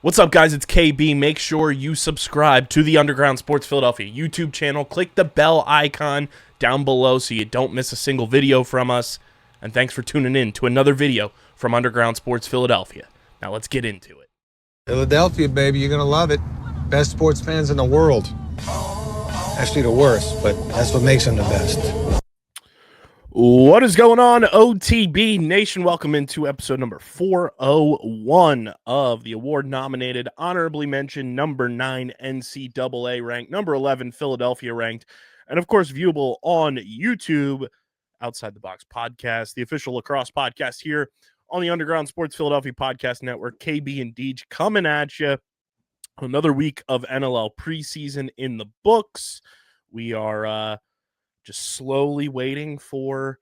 What's up, guys? It's KB. Make sure you subscribe to the Underground Sports Philadelphia YouTube channel. Click the bell icon down below so you don't miss a single video from us. And thanks for tuning in to another video from Underground Sports Philadelphia. Now let's get into it. Philadelphia, baby, you're going to love it. Best sports fans in the world. Actually, the worst, but that's what makes them the best. What is going on, OTB Nation? Welcome into episode number 401 of the award-nominated, honorably mentioned, number 9 NCAA ranked, number 11 Philadelphia ranked, and of course viewable on YouTube, Outside the Box podcast, the official lacrosse podcast here on the Underground Sports Philadelphia Podcast Network. KB and Deej coming at you. Another week of NLL preseason in the books. We are just slowly waiting for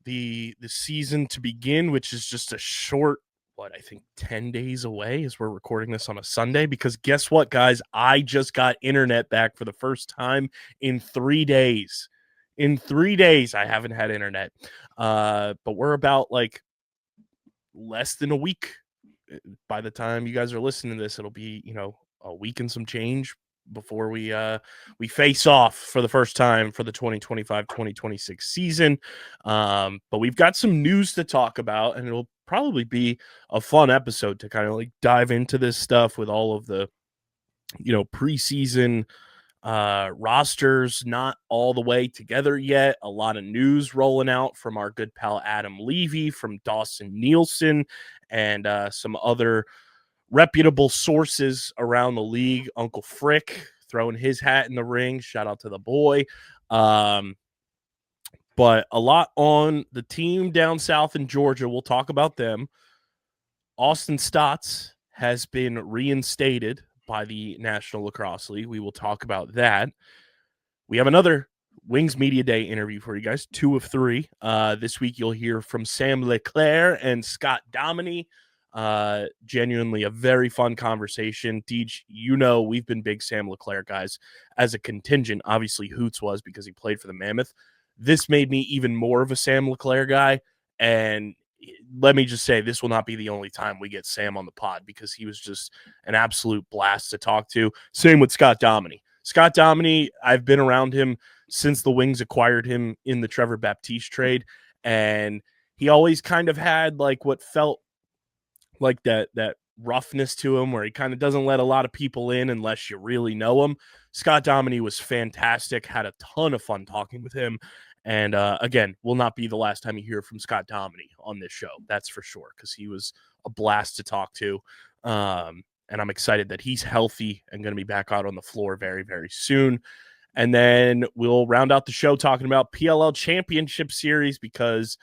the season to begin, which is just a short, I think 10 days away as we're recording this on a Sunday, because guess what, guys? I just got internet back for the first time in 3 days. In 3 days, I haven't had internet. But we're about less than a week. By the time you guys are listening to this, it'll be, a week and some change before we face off for the first time for the 2025-2026 season. But we've got some news to talk about, and it'll probably be a fun episode to kind of dive into this stuff with all of the, preseason rosters not all the way together yet. A lot of news rolling out from our good pal Adam Levi, from Dawson Nielsen, and some other reputable sources around the league. Uncle Frick throwing his hat in the ring. Shout out to the boy. But a lot on the team down south in Georgia. We'll talk about them. Austin Staats has been reinstated by the National Lacrosse League. We will talk about that. We have another Wings Media Day interview for you guys, 2 of 3. This week you'll hear from Sam LeClair and Scott Dominey. Genuinely a very fun conversation. Deej, we've been big Sam LeClair guys as a contingent. Obviously Hoots was because he played for the Mammoth. This made me even more of a Sam LeClair guy, and let me just say, this will not be the only time we get Sam on the pod, because he was just an absolute blast to talk to. Same with Scott Dominey. Scott Dominey, I've been around him since the Wings acquired him in the Trevor Baptiste trade, and he always kind of had what felt like that roughness to him, where he kind of doesn't let a lot of people in unless you really know him. Scott Dominey was fantastic, had a ton of fun talking with him. And again, will not be the last time you hear from Scott Dominey on this show. That's for sure, because he was a blast to talk to. And I'm excited that he's healthy and going to be back out on the floor very, very soon. And then we'll round out the show talking about PLL Championship Series, because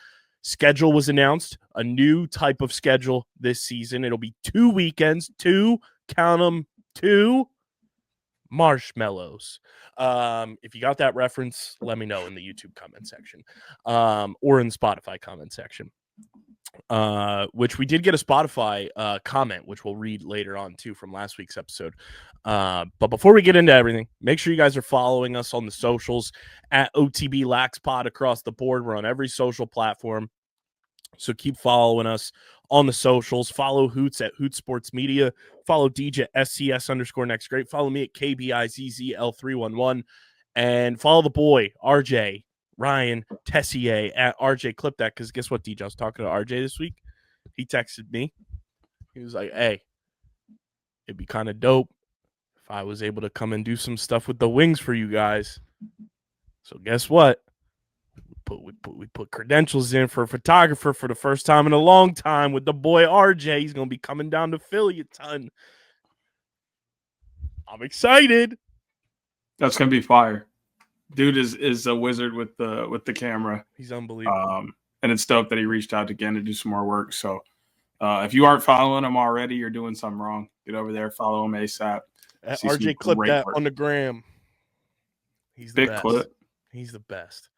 schedule was announced, a new type of schedule this season. It'll be 2 weekends, 2, count them, 2 marshmallows. If you got that reference, let me know in the YouTube comment section, or in the Spotify comment section, which we did get a Spotify comment, which we'll read later on too from last week's episode. But before we get into everything, make sure you guys are following us on the socials at OTB LaxPod across the board. We're on every social platform, so keep following us on the socials. Follow Hoots at Hoots Sports Media. Follow DJ at SCS_next great. Follow me at KBIZZL311. And follow the boy, RJ, Ryan Tessier at RJ Clip That. Because guess what, DJ? I was talking to RJ this week. He texted me. He was like, hey, it'd be kind of dope if I was able to come and do some stuff with the Wings for you guys. So guess what? We put credentials in for a photographer for the first time in a long time with the boy RJ. He's going to be coming down to Philly a ton. I'm excited. That's going to be fire. Dude is a wizard with the camera. He's unbelievable. And it's dope that he reached out again to do some more work. So if you aren't following him already, you're doing something wrong. Get over there, follow him ASAP. RJ Clip That on the gram. He's the big best. Clip. He's the best.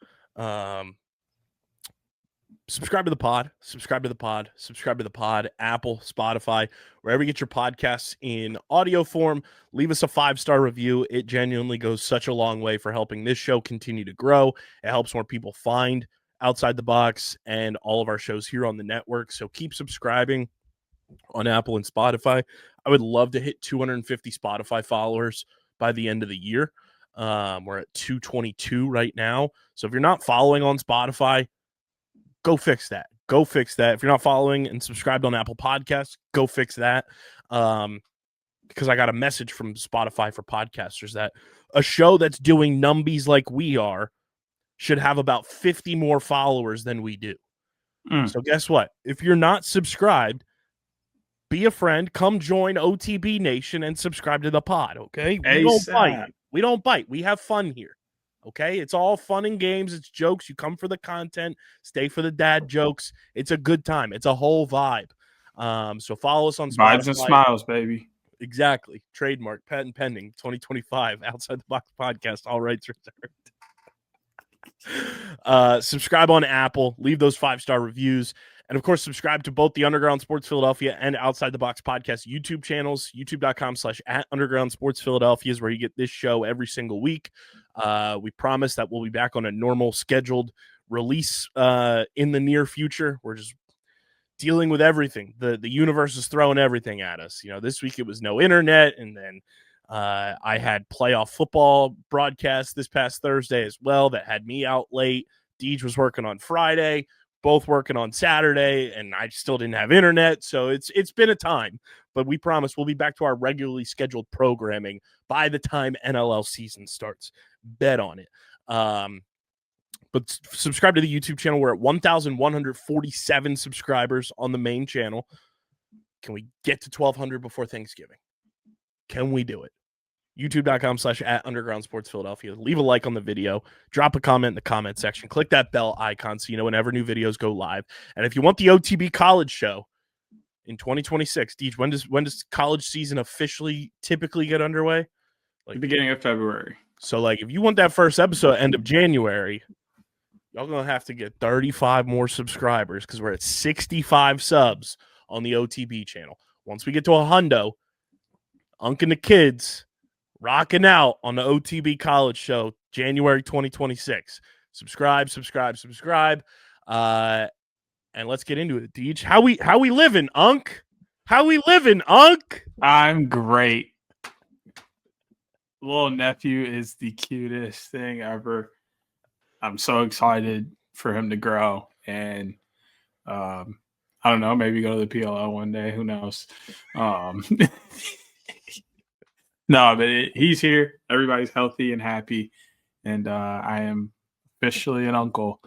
Subscribe to the pod, Apple, Spotify, wherever you get your podcasts in audio form. Leave us a 5-star review. It genuinely goes such a long way for helping this show continue to grow. It helps more people find Outside the Box and all of our shows here on the network. So keep subscribing on Apple and Spotify. I would love to hit 250 Spotify followers by the end of the year. We're at 222 right now. So if you're not following on Spotify, go fix that. Go fix that. If you're not following and subscribed on Apple Podcasts, go fix that. Because I got a message from Spotify for podcasters that a show that's doing numbies like we are should have about 50 more followers than we do. So guess what? If you're not subscribed, be a friend, come join OTB Nation and subscribe to the pod, okay? We don't bite. We don't bite. We have fun here, okay? It's all fun and games. It's jokes. You come for the content, stay for the dad jokes. It's a good time. It's a whole vibe. So follow us on Spotify. Vibes and smiles, baby. Exactly. Trademark, patent pending, 2025, Outside the Box Podcast, all rights reserved. Subscribe on Apple, leave those 5-star reviews, and of course subscribe to both the Underground Sports Philadelphia and Outside the Box Podcast YouTube channels. youtube.com/@undergroundsportsphiladelphia is where you get this show every single week. We promise that we'll be back on a normal scheduled release in the near future. We're just dealing with everything. The universe is throwing everything at us. This week it was no internet, and then I had playoff football broadcast this past Thursday as well that had me out late. Deej was working on Friday, both working on Saturday, and I still didn't have internet. So it's been a time, but we promise we'll be back to our regularly scheduled programming by the time NLL season starts. Bet on it. But subscribe to the YouTube channel. We're at 1,147 subscribers on the main channel. Can we get to 1,200 before Thanksgiving? Can we do it? youtube.com/@undergroundsportsphiladelphia. Leave a like on the video. Drop a comment in the comment section. Click that bell icon so you know whenever new videos go live. And if you want the OTB College Show in 2026, Deej, when does college season officially typically get underway? The beginning of February. So, if you want that first episode end of January, y'all going to have to get 35 more subscribers because we're at 65 subs on the OTB channel. Once we get to a hundo, Unc and the kids rocking out on the OTB College Show, January 2026. Subscribe. And let's get into it, Deej. How we living, Unc? How we living, Unc? I'm great. Little nephew is the cutest thing ever. I'm so excited for him to grow, and I don't know, maybe go to the PLL one day. Who knows? No, but he's here. Everybody's healthy and happy, and I am officially an uncle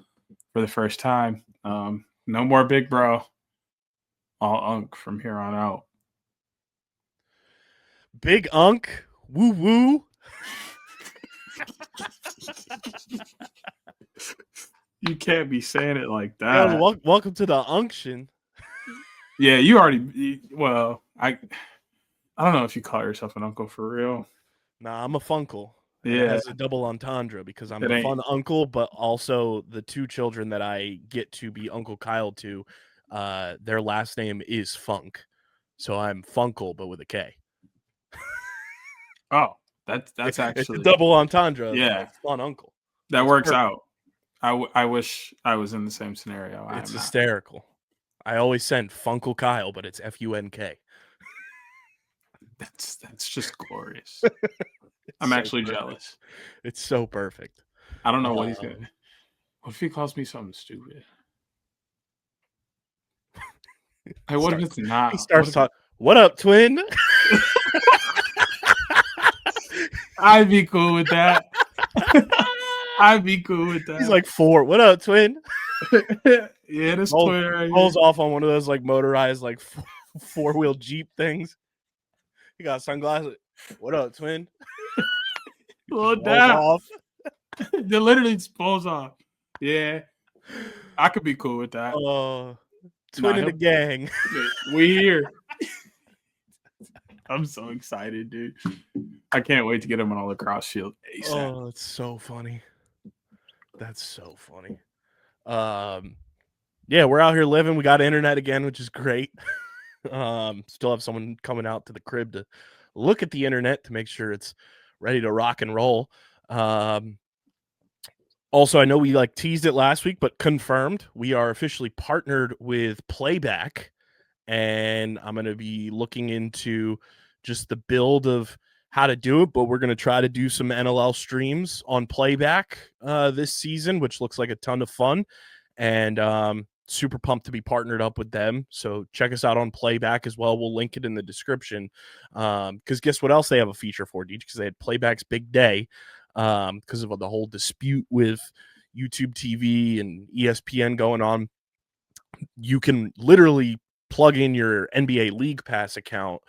for the first time. No more big bro. All Unc from here on out. Big Unc. Woo woo. You can't be saying it like that. Yeah, welcome to the unction. Yeah, you already. Well, I don't know if you call yourself an uncle for real. Nah, I'm a funkle. Yeah, it has a double entendre because I'm a fun uncle, but also the two children that I get to be Uncle Kyle to, their last name is Funk, so I'm Funkle, but with a K. Oh, that's actually it's a double entendre. Yeah, fun uncle. That works out. I wish I was in the same scenario. It's hysterical. I always send Funkle Kyle, but it's FUNK. That's just glorious. I'm actually jealous. It's so perfect. I don't know what he's gonna. What if he calls me something stupid? Hey, what if it's not? He starts talking. What up, twin? I'd be cool with that. I'd be cool with that. He's like 4. What up, twin? Yeah, this twin right pulls off on one of those motorized 4-wheel Jeep things. He got sunglasses. What up, twin? Well, down. They literally just pulls off. Yeah, I could be cool with that. Twin in the gang. We here. I'm so excited, dude. I can't wait to get him on a lacrosse field ASAP. Oh, that's so funny. That's so funny. Yeah, we're out here living. We got internet again, which is great. Still have someone coming out to the crib to look at the internet to make sure it's ready to rock and roll. Also, I know we teased it last week, but confirmed we are officially partnered with Playback, and I'm going to be looking into just the build of how to do it, but we're going to try to do some NLL streams on playback this season, which looks like a ton of fun, and super pumped to be partnered up with them. So check us out on playback as well. We'll link it in the description, because guess what else they have a feature for, DJ? Because they had playback's big day because of the whole dispute with YouTube TV and ESPN going on. You can literally plug in your NBA League Pass account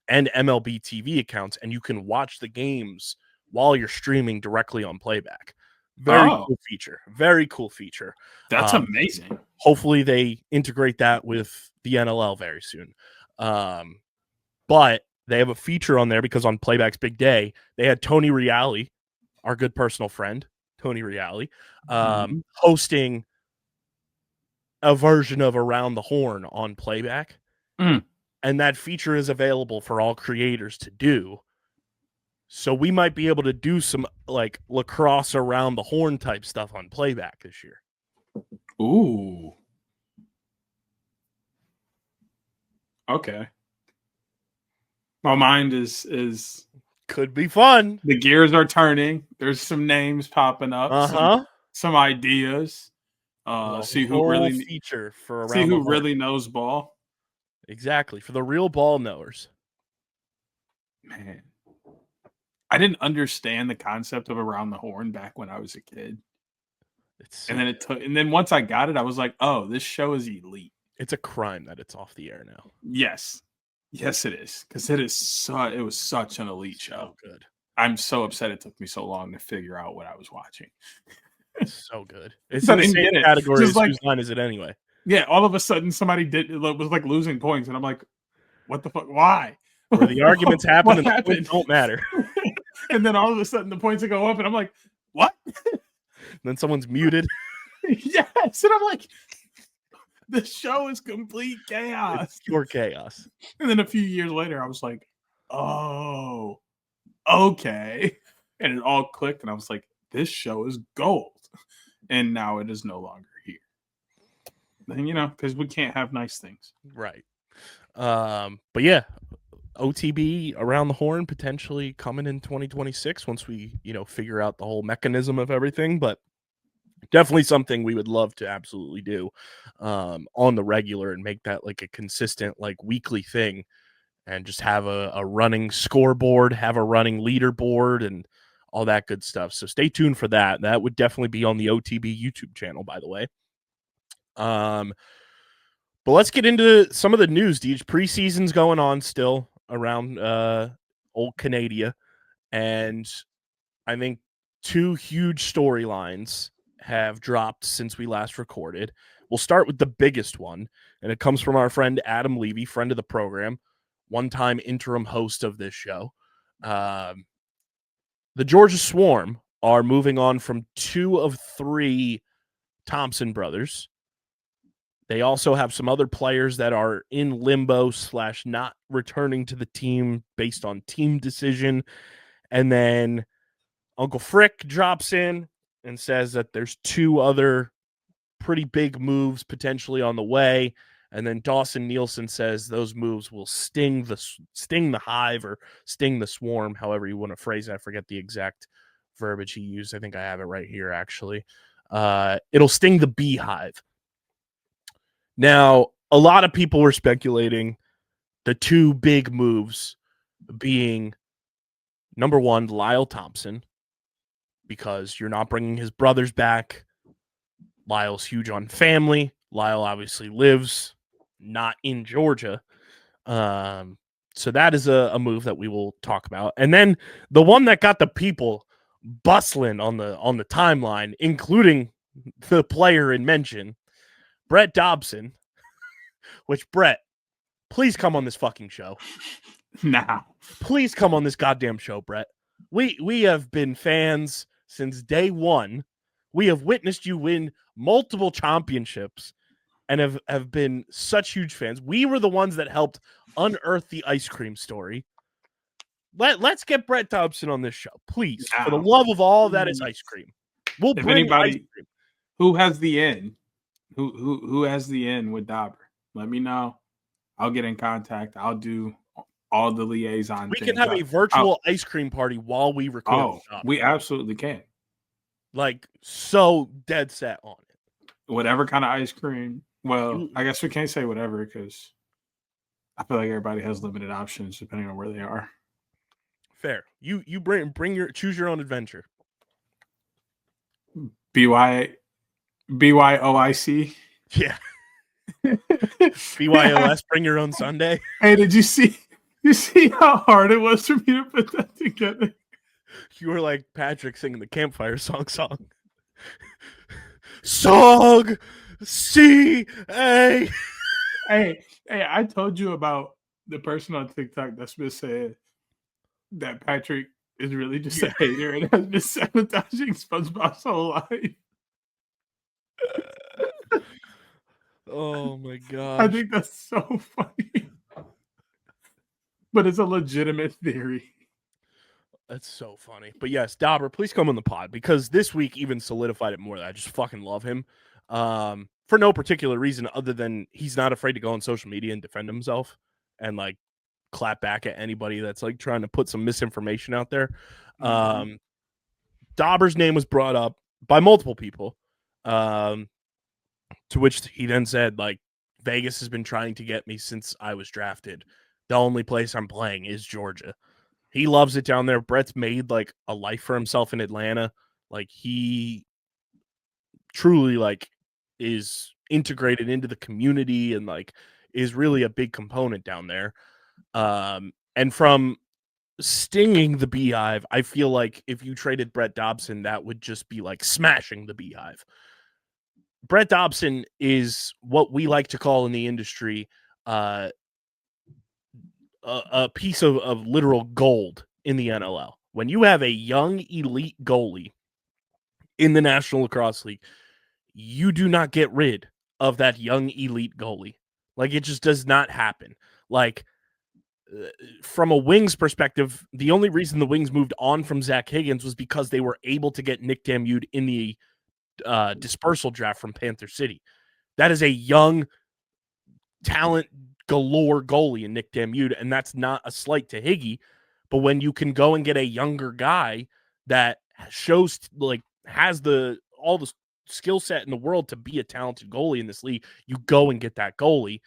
and MLB TV accounts, and you can watch the games while you're streaming directly on playback. Very cool feature. Very cool feature. That's amazing. Hopefully they integrate that with the NLL very soon. But they have a feature on there because on Playback's big day, they had Tony Reale, our good personal friend, Tony Reale, hosting a version of Around the Horn on Playback. And that feature is available for all creators to do. So we might be able to do some like Lacrosse Around the Horn type stuff on Playback this year. Ooh. Okay. My mind is could be fun. The gears are turning. There's some names popping up. Some ideas. See who really feature for see who really knows ball. Exactly, for the real ball knowers. Man, I didn't understand the concept of Around the Horn back when I was a kid. And then once I got it, I was like, "Oh, this show is elite." It's a crime that it's off the air now. Yes, it is, because it was such an elite show. So good. I'm so upset it took me so long to figure out what I was watching. It's so good. It's in the same category as Whose Line Is It Anyway? Yeah, all of a sudden somebody was like losing points, and I'm like, "What the fuck? Why?" Where the arguments happen and the points don't matter. And then all of a sudden the points go up, and I'm like, "What?" And then someone's muted. Yes, and I'm like, "The show is complete chaos." It's pure chaos. And then a few years later, I was like, "Oh, okay," and it all clicked, and I was like, "This show is gold." And now it is no longer here. And, because we can't have nice things. Right. But yeah, OTB Around the Horn potentially coming in 2026 once we, figure out the whole mechanism of everything. But definitely something we would love to absolutely do on the regular and make that like a consistent, like weekly thing, and just have a running scoreboard, have a running leaderboard, and all that good stuff. So stay tuned for that. That would definitely be on the OTB YouTube channel, by the way. But let's get into some of the news. Preseason's going on still around old Canada, and I think two huge storylines have dropped since we last recorded. We'll start with the biggest one, and it comes from our friend Adam Levi, friend of the program, one-time interim host of this show. The Georgia Swarm are moving on from 2 of 3 Thompson brothers. They also have some other players that are in limbo / not returning to the team based on team decision. And then Uncle Frick drops in and says that there's 2 other pretty big moves potentially on the way. And then Dawson Nielsen says those moves will sting the hive or sting the swarm, however you want to phrase it. I forget the exact verbiage he used. I think I have it right here, actually. It'll sting the beehive. Now, a lot of people were speculating the 2 big moves being, number 1, Lyle Thompson, because you're not bringing his brothers back. Lyle's huge on family. Lyle obviously lives not in Georgia. So that is a move that we will talk about. And then the one that got the people bustling on the timeline, including the player in mention, Brett Dobson, which, Brett, please come on this fucking show. Now. Please come on this goddamn show, Brett. We have been fans since day one. We have witnessed you win multiple championships and have been such huge fans. We were the ones that helped unearth the ice cream story. Let's get Brett Dobson on this show, please. For the love of all that is ice cream. We'll bring anybody ice cream. Who has the in? Who has the in with Dauber? Let me know. I'll get in contact. I'll do all the liaison We things. can have a virtual ice cream party while we record. Oh, we absolutely can. Like, so dead set on it. Whatever kind of ice cream. Well, I guess we can't say whatever because I feel like everybody has limited options depending on where they are. Fair. You choose your own adventure. BYOIC. Yeah. BYOS, bring your own Sunday. Hey, did you see how hard it was for me to put that together? You were like Patrick singing the campfire song. Song C-A. Hey, I told you about the person on TikTok that's been saying that Patrick is really just a hater and has been sabotaging SpongeBob's whole life. Oh my god! I think that's so funny, but it's a legitimate theory. That's so funny. But yes, Dauber, please come on the pod because this week even solidified it more that I just fucking love him. For no particular reason other than he's not afraid to go on social media and defend himself and like clap back at anybody that's like trying to put some misinformation out there. Dauber's name was brought up by multiple people. To which he then said, like, Vegas has been trying to get me since I was drafted. The only place I'm playing is Georgia. He loves it down there. Brett's made like a life for himself in Atlanta. Like he truly like is integrated into the community and like is really a big component down there. And from stinging the beehive, I feel like if you traded Brett Dobson, that would just be like smashing the beehive. Brett Dobson is what we like to call in the industry a piece of literal gold in the NLL. When you have a young elite goalie in the National Lacrosse League, you do not get rid of that young elite goalie. Like, it just does not happen. Like, from a Wings perspective, the only reason the Wings moved on from Zach Higgins was because they were able to get Nick Damude in the dispersal draft from Panther City. That is a young talent galore goalie in Nick Damude, and that's not a slight to Higgy, but when you can go and get a younger guy that shows like has all the skill set in the world to be a talented goalie in this league, you go and get that goalie.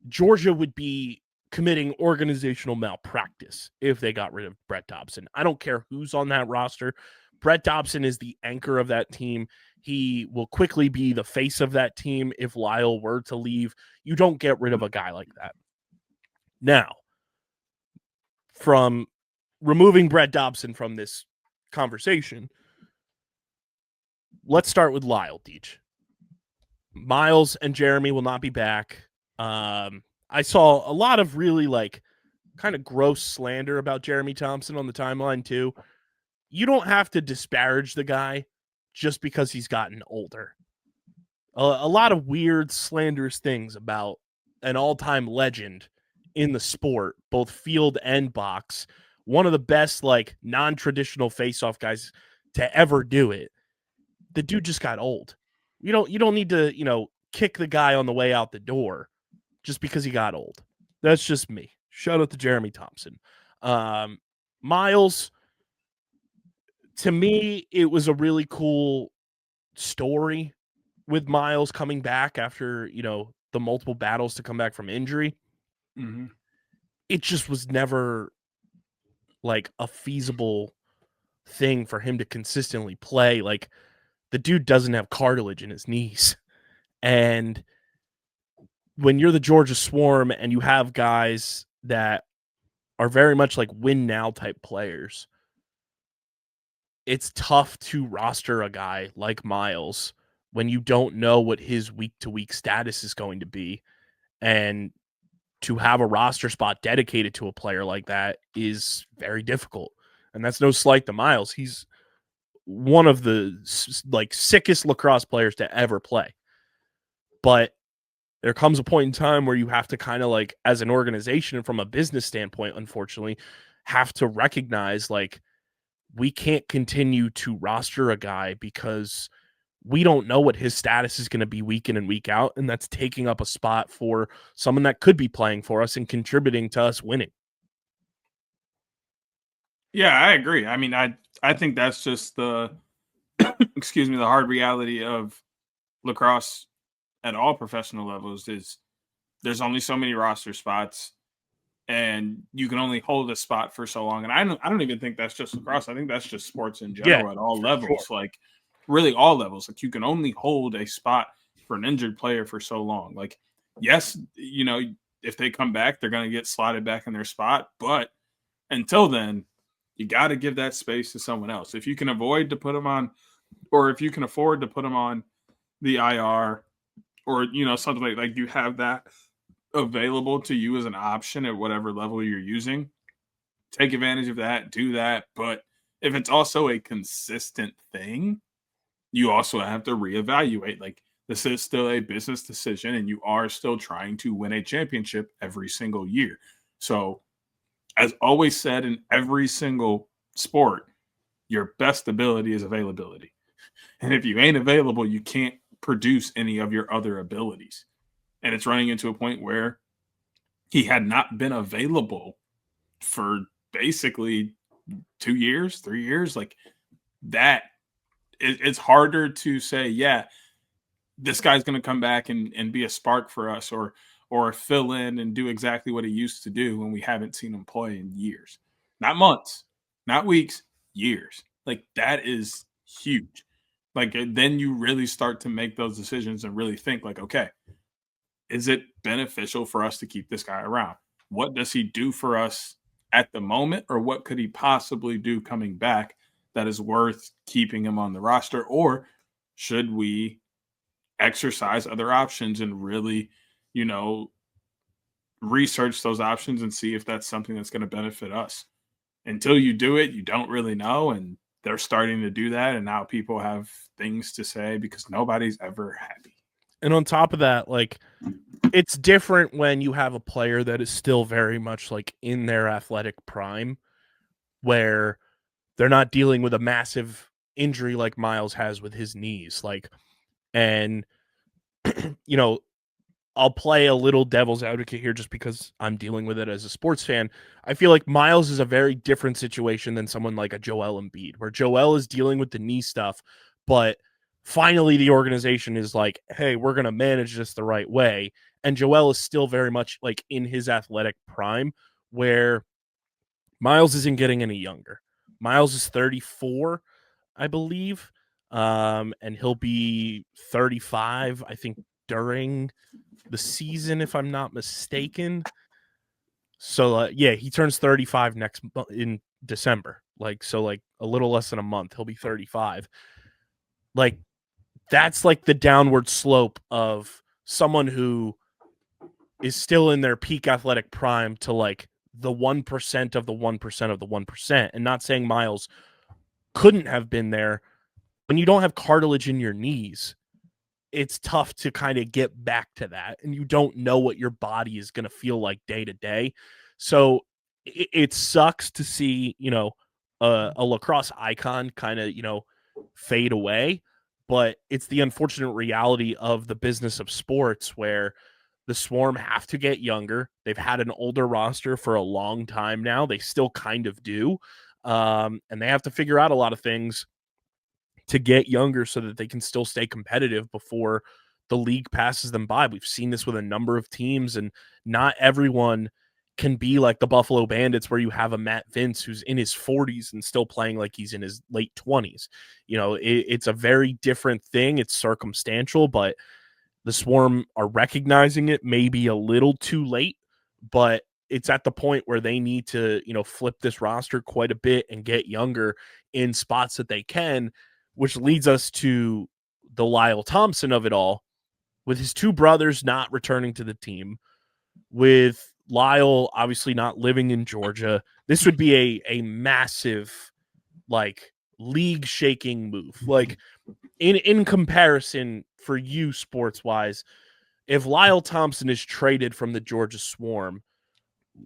Georgia would be committing organizational malpractice if they got rid of Brett Dobson. I don't care who's on that roster. Brett Dobson is the anchor of that team. He will quickly be the face of that team if Lyle were to leave. You don't get rid of a guy like that. Now, from removing Brett Dobson from this conversation, let's start with Lyle, Deej. Miles and Jeremy will not be back. I saw a lot of really like kind of gross slander about Jeremy Thompson on the timeline too. You don't have to disparage the guy just because he's gotten older. A lot of weird, slanderous things about an all-time legend in the sport, both field and box. One of the best, like, non-traditional face-off guys to ever do it. The dude just got old. You don't need to, kick the guy on the way out the door just because he got old. That's just me. Shout out to Jeremy Thompson. Miles, to me, it was a really cool story with Miles coming back after, the multiple battles to come back from injury. Mm-hmm. It just was never like a feasible thing for him to consistently play. Like, the dude doesn't have cartilage in his knees. And when you're the Georgia Swarm and you have guys that are very much like win now type players, it's tough to roster a guy like Miles when you don't know what his week-to-week status is going to be. And to have a roster spot dedicated to a player like that is very difficult. And that's no slight to Miles. He's one of the sickest lacrosse players to ever play. But there comes a point in time where you have to kind of like, as an organization and from a business standpoint, unfortunately, have to recognize like, we can't continue to roster a guy because we don't know what his status is going to be week in and week out, and that's taking up a spot for someone that could be playing for us and contributing to us winning. Yeah, I agree. I mean, I think that's just the excuse me, the hard reality of lacrosse at all professional levels is there's only so many roster spots and you can only hold a spot for so long. And I don't even think that's just lacrosse. I think that's just sports in general at all levels. Sure. Like really all levels. Like you can only hold a spot for an injured player for so long. Like, yes, you know, if they come back, they're going to get slotted back in their spot. But until then, you got to give that space to someone else. If you can avoid to put them on, or if you can afford to put them on the IR, or you know something like you have that available to you as an option at whatever level you're using, take advantage of that, do that. But if it's also a consistent thing, you also have to reevaluate. Like this is still a business decision, and you are still trying to win a championship every single year. So as always said in every single sport, your best ability is availability. And if you ain't available, you can't produce any of your other abilities. And it's running into a point where he had not been available for basically 2 years, 3 years. Like that, it's harder to say, yeah, this guy's going to come back and be a spark for us, or fill in and do exactly what he used to do when we haven't seen him play in years, not months, not weeks, years. Like that is huge. Like then you really start to make those decisions and really think like, okay, is it beneficial for us to keep this guy around? What does he do for us at the moment, or what could he possibly do coming back that is worth keeping him on the roster? Or should we exercise other options and really, you know, research those options and see if that's something that's going to benefit us? Until you do it, you don't really know. And they're starting to do that. And now people have things to say because nobody's ever happy. And on top of that, like, it's different when you have a player that is still very much like in their athletic prime, where they're not dealing with a massive injury like Miles has with his knees. Like, and, you know, I'll play a little devil's advocate here just because I'm dealing with it as a sports fan. I feel like Miles is a very different situation than someone like a Joel Embiid, where Joel is dealing with the knee stuff, but finally the organization is like, hey, we're going to manage this the right way. And Joel is still very much like in his athletic prime, where Miles isn't getting any younger. Miles is 34, I believe, and he'll be 35, I think, during the season, if I'm not mistaken. So yeah, he turns 35 in December. Like, so like a little less than a month, he'll be 35. Like, that's like the downward slope of someone who is still in their peak athletic prime to like the 1% of the 1% of the 1%. And not saying Miles couldn't have been there. When you don't have cartilage in your knees, it's tough to kind of get back to that, and you don't know what your body is going to feel like day to day. So it sucks to see, you know, a lacrosse icon kind of, you know, fade away, but it's the unfortunate reality of the business of sports where the Swarm have to get younger. They've had an older roster for a long time now. They still kind of do. And they have to figure out a lot of things to get younger so that they can still stay competitive before the league passes them by. We've seen this with a number of teams, and not everyone can be like the Buffalo Bandits, where you have a Matt Vince who's in his 40s and still playing like he's in his late 20s. You know, it's a very different thing. It's circumstantial, but the Swarm are recognizing it maybe a little too late, but it's at the point where they need to, you know, flip this roster quite a bit and get younger in spots that they can, which leads us to the Lyle Thompson of it all, with his two brothers not returning to the team, with Lyle obviously not living in Georgia. This would be a massive, like, league shaking move. Like, in comparison for you sports wise, if Lyle Thompson is traded from the Georgia Swarm,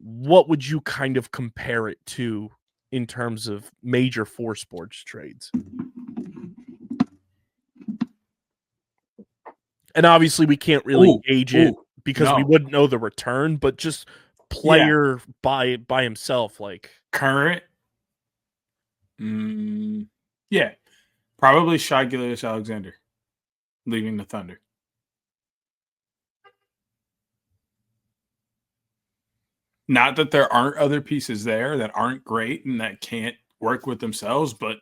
what would you kind of compare it to in terms of major four sports trades? And obviously we can't really gauge it because we no. wouldn't know the return, but just player by himself, like Current. Yeah. Probably Shai Gilgeous-Alexander leaving the Thunder. Not that there aren't other pieces there that aren't great and that can't work with themselves, but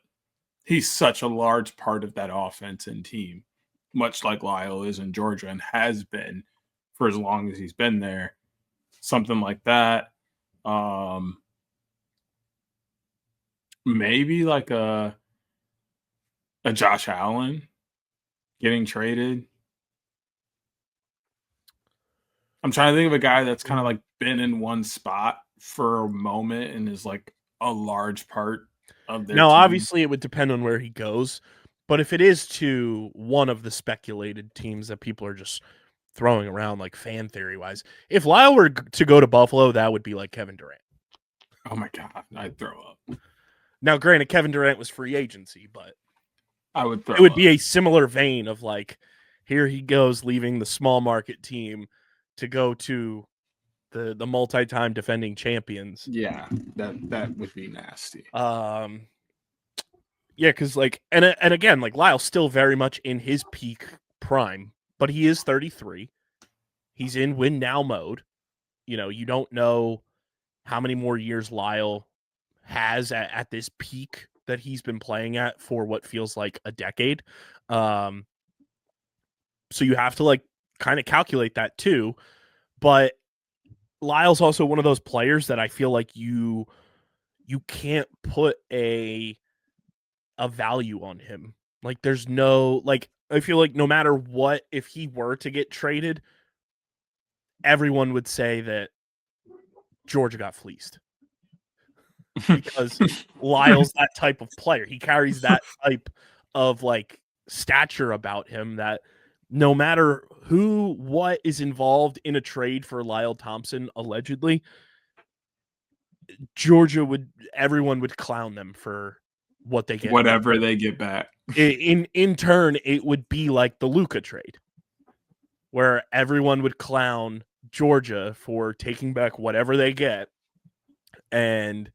he's such a large part of that offense and team, much like Lyle is in Georgia and has been for as long as he's been there. Something like that. Maybe like a Josh Allen getting traded. I'm trying to think of a guy that's kind of like been in one spot for a moment and is like a large part of their now, team. obviously it would depend on where he goes, but if it is to one of the speculated teams that people are just throwing around like fan theory wise, if Lyle were to go to Buffalo, that would be like Kevin Durant. Oh my God, I'd throw up. Now, granted, Kevin Durant was free agency, but I would throw it would up. be a similar vein of like, here he goes leaving the small market team to go to the multi-time defending champions. Yeah, that would be nasty. Yeah, because like, and again, like Lyle's still very much in his peak prime, but he is 33. He's in win now mode. You know, you don't know how many more years Lyle has at this peak that he's been playing at for what feels like a decade. So you have to like kind of calculate that too. But Lyle's also one of those players that I feel like you can't put a value on him. Like there's no, like, I feel like no matter what, if he were to get traded, everyone would say that Georgia got fleeced. Because Lyle's that type of player. He carries that type of like stature about him that no matter what is involved in a trade for Lyle Thompson, allegedly, everyone would clown them for what they get. Whatever they get back. In turn, it would be like the Luka trade, where everyone would clown Georgia for taking back whatever they get, and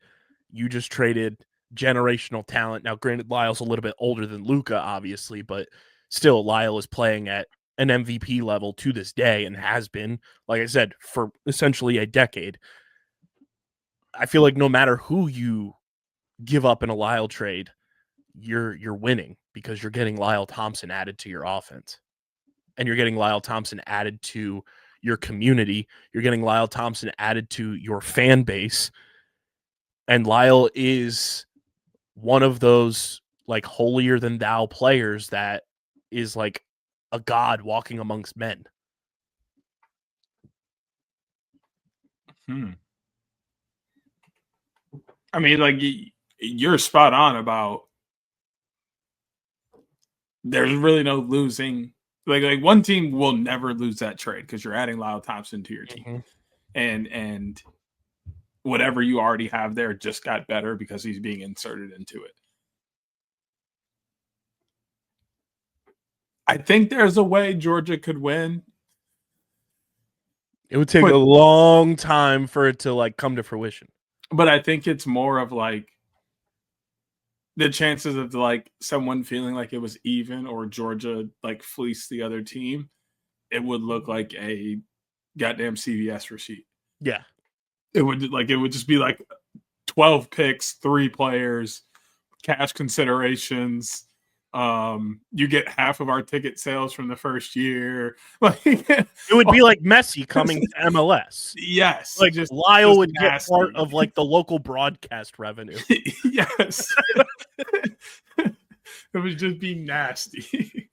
you just traded generational talent. Now, granted, Lyle's a little bit older than Luka, obviously, but still, Lyle is playing at an MVP level to this day and has been, like I said, for essentially a decade. I feel like no matter who you give up in a Lyle trade, you're winning because you're getting Lyle Thompson added to your offense. And you're getting Lyle Thompson added to your community. You're getting Lyle Thompson added to your fan base. And Lyle is one of those like holier than thou players that is like a god walking amongst men. I mean, like, you're spot on about there's really no losing. Like one team will never lose that trade because you're adding Lyle Thompson to your team. And whatever you already have there just got better because he's being inserted into it. I think there's a way Georgia could win. It would take a long time for it to like come to fruition. But I think it's more of like the chances of like someone feeling like it was even or Georgia like fleeced the other team, it would look like a goddamn CVS receipt. Yeah. It would just be like 12 picks, 3 players, cash considerations. You get half of our ticket sales from the first year. Like it would be like Messi coming to MLS. Yes. Like Lyle would get part of like the local broadcast revenue. Yes. It would just be nasty.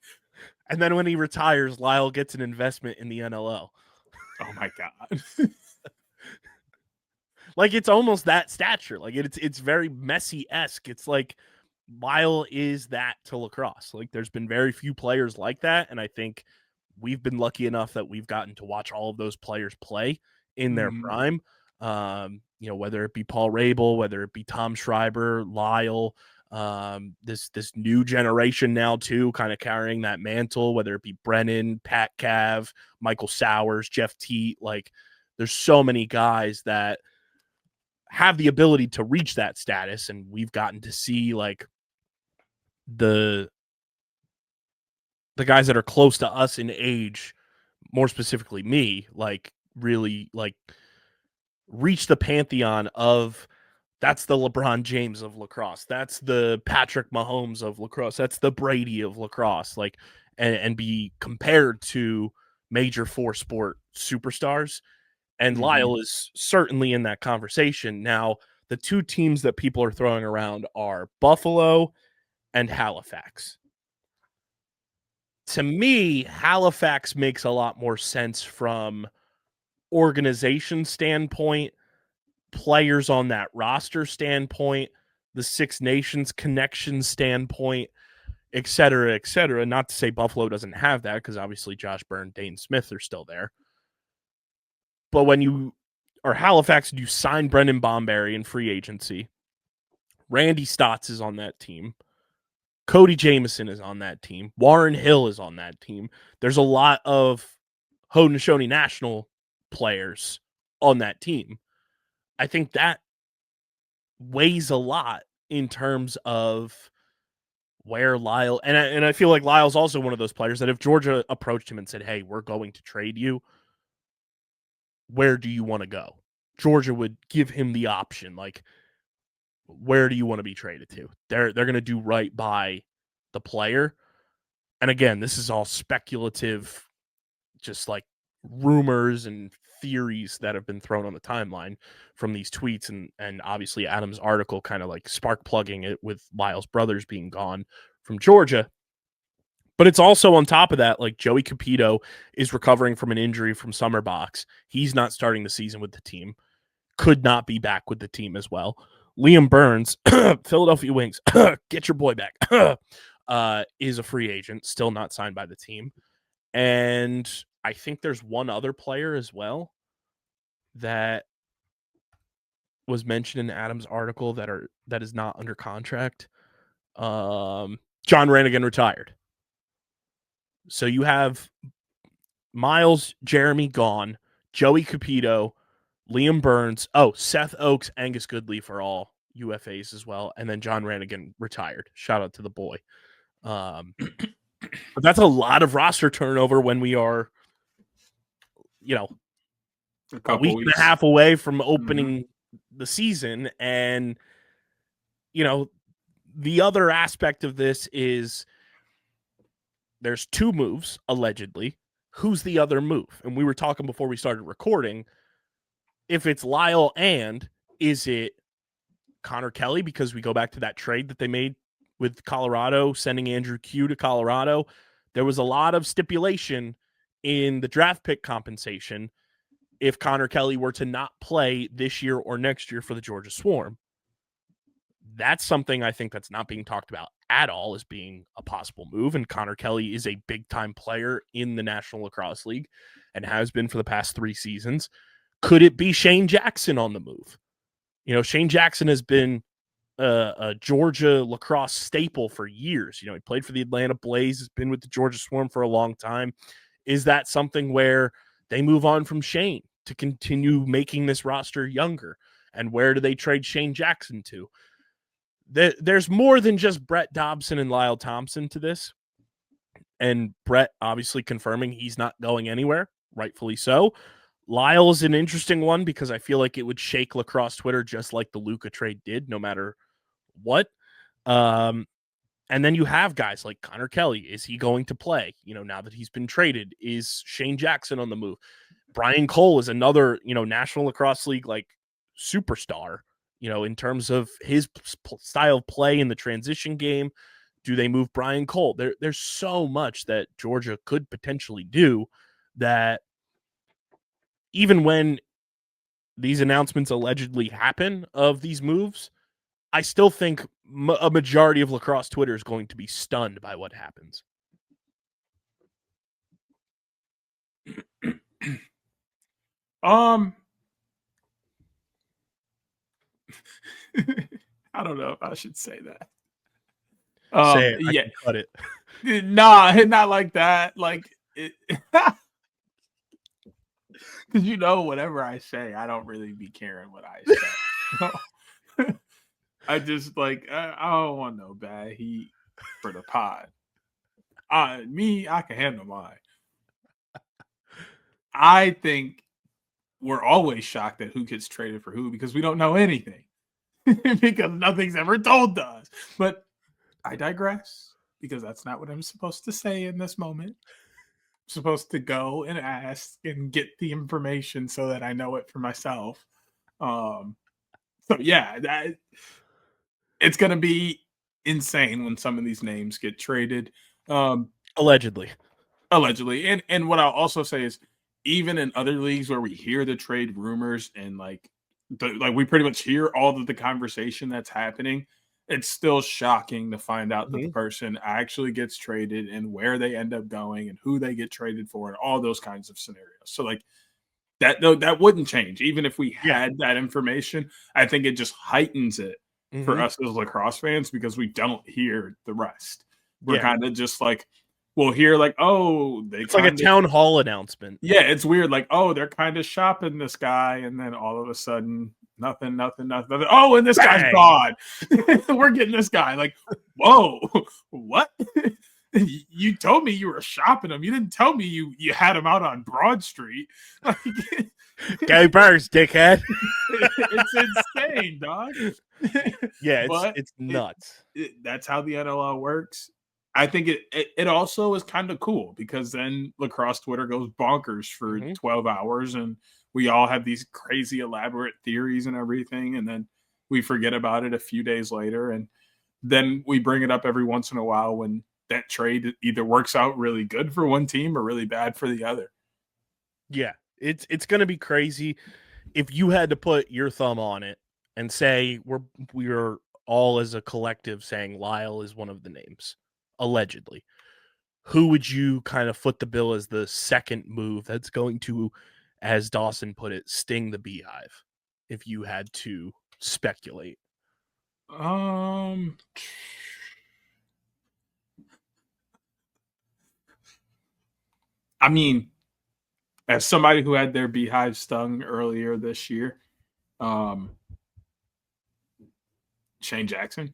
And then when he retires, Lyle gets an investment in the NLL. Oh my God. Like it's almost that stature. Like it's very Messi-esque. It's like Lyle is that to Lacrosse. Like there's been very few players like that, and I think we've been lucky enough that we've gotten to watch all of those players play in their prime. You know, whether it be Paul Rabel, whether it be Tom Schreiber, Lyle, This new generation now too, kind of carrying that mantle, whether it be Brennan, Pat Cav, Michael Sowers, Jeff Teat. Like, there's so many guys that have the ability to reach that status, and we've gotten to see like the guys that are close to us in age, more specifically me, like really like reach the pantheon of that's the LeBron James of lacrosse. That's the Patrick Mahomes of lacrosse. That's the Brady of lacrosse. Like, and be compared to major four sport superstars. And Lyle is certainly in that conversation. Now, the two teams that people are throwing around are Buffalo and Halifax. To me, Halifax makes a lot more sense from organization standpoint, players on that roster standpoint, the Six Nations connection standpoint, et cetera, et cetera. Not to say Buffalo doesn't have that, because obviously Josh Byrne, Dane Smith are still there. But when you are Halifax and you sign Brendan Bomberry in free agency, Randy Staats is on that team. Cody Jamieson is on that team. Warren Hill is on that team. There's a lot of Haudenosaunee National players on that team. I think that weighs a lot in terms of where Lyle, and I feel like Lyle's also one of those players that if Georgia approached him and said, hey, we're going to trade you, where do you want to go? Georgia would give him the option, like, where do you want to be traded to? They're going to do right by the player. And again, this is all speculative, just like rumors and theories that have been thrown on the timeline from these tweets, and obviously Adam's article kind of like spark plugging it with Lyle's brothers being gone from Georgia. But it's also on top of that, like Joey Capito is recovering from an injury from summer box. He's not starting the season with the team. Could not be back with the team as well. Liam Burns, Philadelphia Wings, get your boy back, is a free agent, still not signed by the team. And I think there's one other player as well that was mentioned in Adam's article that is not under contract. John Rannigan retired. So you have Miles Jeremy gone, Joey Capito, Liam Burns, Seth Oakes, Angus Goodleaf are all UFAs as well, and then John Rannigan retired. Shout out to the boy. But that's a lot of roster turnover when we are, a week and a half away from opening the season. And, the other aspect of this is there's two moves, allegedly. Who's the other move? And we were talking before we started recording. If it's Lyle, and is it Connor Kelly? Because we go back to that trade that they made with Colorado, sending Andrew Q to Colorado. There was a lot of stipulation in the draft pick compensation if Connor Kelly were to not play this year or next year for the Georgia Swarm. That's something I think that's not being talked about at all as being a possible move. And Connor Kelly is a big-time player in the National Lacrosse League and has been for the past 3 seasons. Could it be Shane Jackson on the move? Shane Jackson has been a Georgia lacrosse staple for years. He played for the Atlanta Blaze, has been with the Georgia Swarm for a long time. Is that something where they move on from Shane to continue making this roster younger? And where do they trade Shane Jackson to? There's more than just Brett Dobson and Lyle Thompson to this. And Brett obviously confirming he's not going anywhere, rightfully so. Lyle is an interesting one because I feel like it would shake lacrosse Twitter just like the Luka trade did, no matter what. And then you have guys like Connor Kelly. Is he going to play? Now that he's been traded, is Shane Jackson on the move? Brian Cole is another, National Lacrosse League like superstar, in terms of his style of play in the transition game. Do they move Brian Cole? There's so much that Georgia could potentially do that even when these announcements allegedly happen of these moves, I still think a majority of lacrosse Twitter is going to be stunned by what happens. I don't know if I should say that. Say it. I Yeah. can cut it. Nah, not like that. Like it, because whatever I say, I don't really be caring what I say. I just I don't want no bad heat for the pod. I can handle mine. I think we're always shocked at who gets traded for who because we don't know anything because nothing's ever told to us. But I digress because that's not what I'm supposed to say in this moment. I'm supposed to go and ask and get the information so that I know it for myself. So yeah, it's gonna be insane when some of these names get traded. Allegedly. Allegedly. And what I'll also say is even in other leagues where we hear the trade rumors and we pretty much hear all of the conversation that's happening, it's still shocking to find out that the person actually gets traded and where they end up going and who they get traded for and all those kinds of scenarios. So that wouldn't change even if we had that information. I think it just heightens it for us as lacrosse fans because we don't hear the rest. We're kind of just we'll hear it's like a town hall announcement. Yeah, it's weird. They're kind of shopping this guy, and then all of a sudden, nothing. Oh, and this guy's gone. We're getting this guy. Whoa, what? You told me you were shopping him. You didn't tell me you had him out on Broad Street. Go Birds, dickhead. It's insane, dog. Yeah, it's nuts. That's how the NLL works. I think it also is kind of cool because then lacrosse Twitter goes bonkers for 12 hours and we all have these crazy elaborate theories and everything. And then we forget about it a few days later. And then we bring it up every once in a while when that trade either works out really good for one team or really bad for the other. Yeah, it's going to be crazy. If you had to put your thumb on it and say we're all as a collective saying Lyle is one of the names, allegedly, who would you kind of foot the bill as the second move that's going to, as Dawson put it, sting the beehive if you had to speculate? I mean, as somebody who had their beehive stung earlier this year, Shane Jackson.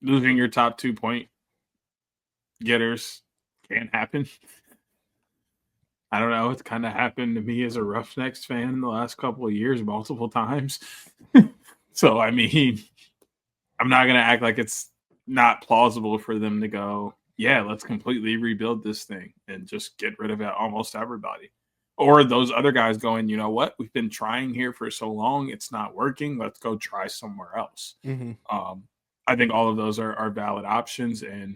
Losing your top 2 point getters can happen. I don't know. It's kind of happened to me as a Roughnecks fan in the last couple of years multiple times. So, I mean, I'm not going to act like it's not plausible for them to go, yeah, let's completely rebuild this thing and just get rid of almost everybody. Or those other guys going, you know what? We've been trying here for so long. It's not working. Let's go try somewhere else. I think all of those are valid options. And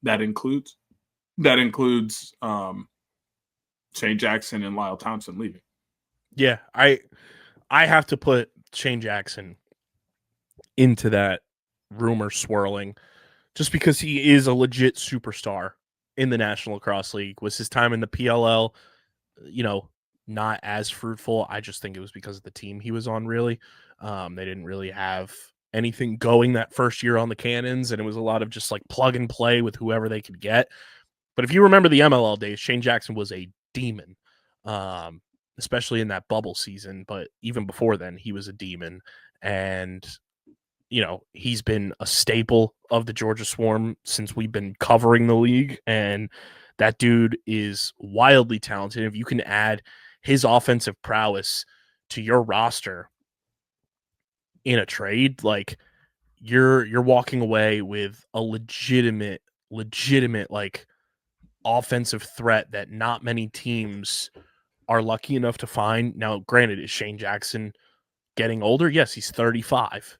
that includes Shane Jackson and Lyle Thompson leaving. Yeah, I have to put Shane Jackson into that rumor swirling just because he is a legit superstar in the National Lacrosse League. Was his time in the PLL, not as fruitful? I just think it was because of the team he was on, really. They didn't really have anything going that first year on the Cannons, and it was a lot of just plug and play with whoever they could get. But if you remember the MLL days, Shane Jackson was a demon, especially in that bubble season. But even before then, he was a demon. And, he's been a staple of the Georgia Swarm since we've been covering the league. And that dude is wildly talented. If you can add his offensive prowess to your roster in a trade, you're walking away with a legitimate offensive threat that not many teams are lucky enough to find. Now, granted, is Shane Jackson getting older? Yes, he's 35.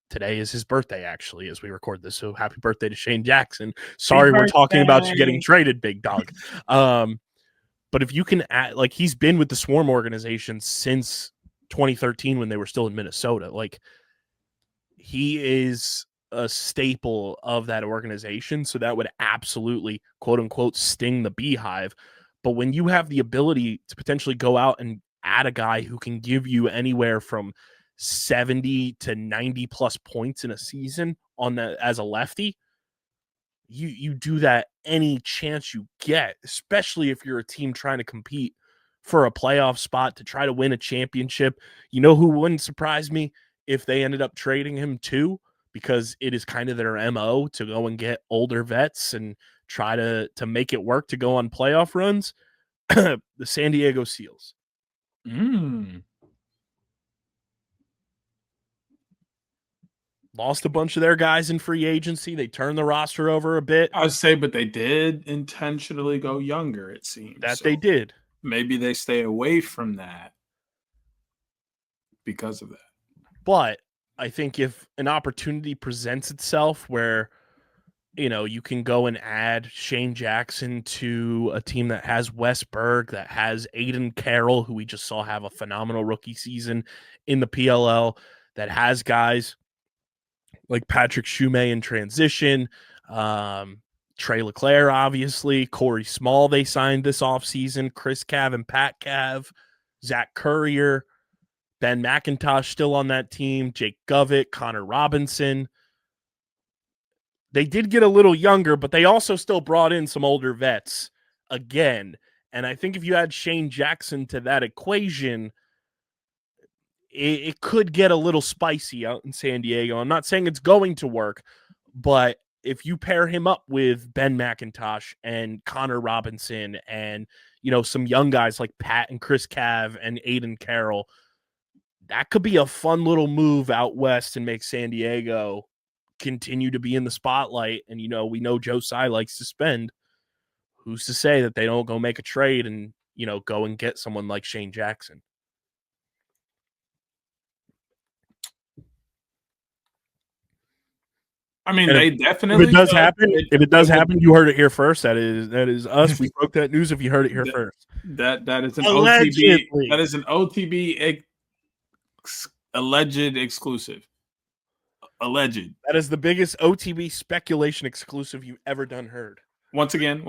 Today is his birthday, actually, as we record this. So happy birthday to Shane Jackson. Sorry, we're talking about you getting traded, big dog. But if you can add, he's been with the Swarm organization since 2013 when they were still in Minnesota. He is a staple of that organization. So that would absolutely, quote unquote, sting the beehive. But when you have the ability to potentially go out and add a guy who can give you anywhere from 70 to 90 plus points in a season on that as a lefty, you do that any chance you get, especially if you're a team trying to compete for a playoff spot to try to win a championship. You know who wouldn't surprise me if they ended up trading him too, because it is kind of their MO to go and get older vets and try to make it work to go on playoff runs. The San Diego Seals. Lost a bunch of their guys in free agency. They turned the roster over a bit. I would say, but they did intentionally go younger, it seems. That they did. Maybe they stay away from that because of that. But I think if an opportunity presents itself where, you know, you can go and add Shane Jackson to a team that has Wes Berg, that has Aiden Carroll, who we just saw have a phenomenal rookie season in the PLL, that has guys like Patrick Shumay in transition, Trey LeClair, obviously, Corey Small they signed this offseason, Chris Cav and Pat Cav, Zach Courier, Ben McIntosh still on that team, Jake Govett, Connor Robinson. They did get a little younger, but they also still brought in some older vets again. And I think if you add Shane Jackson to that equation, it could get a little spicy out in San Diego. I'm not saying it's going to work, but if you pair him up with Ben McIntosh and Connor Robinson and, you know, some young guys like Pat and Chris Cav and Aiden Carroll, that could be a fun little move out west and make San Diego continue to be in the spotlight. And, you know, we know Joe Tsai likes to spend. Who's to say that they don't go make a trade and, you know, go and get someone like Shane Jackson? I mean, they definitely. If it does happen, you heard it here first. That is us. We broke that news. If you heard it here first, that is an Allegedly. OTB. That is an OTB alleged exclusive. Alleged. That is the biggest OTB speculation exclusive you've ever done heard. Once again.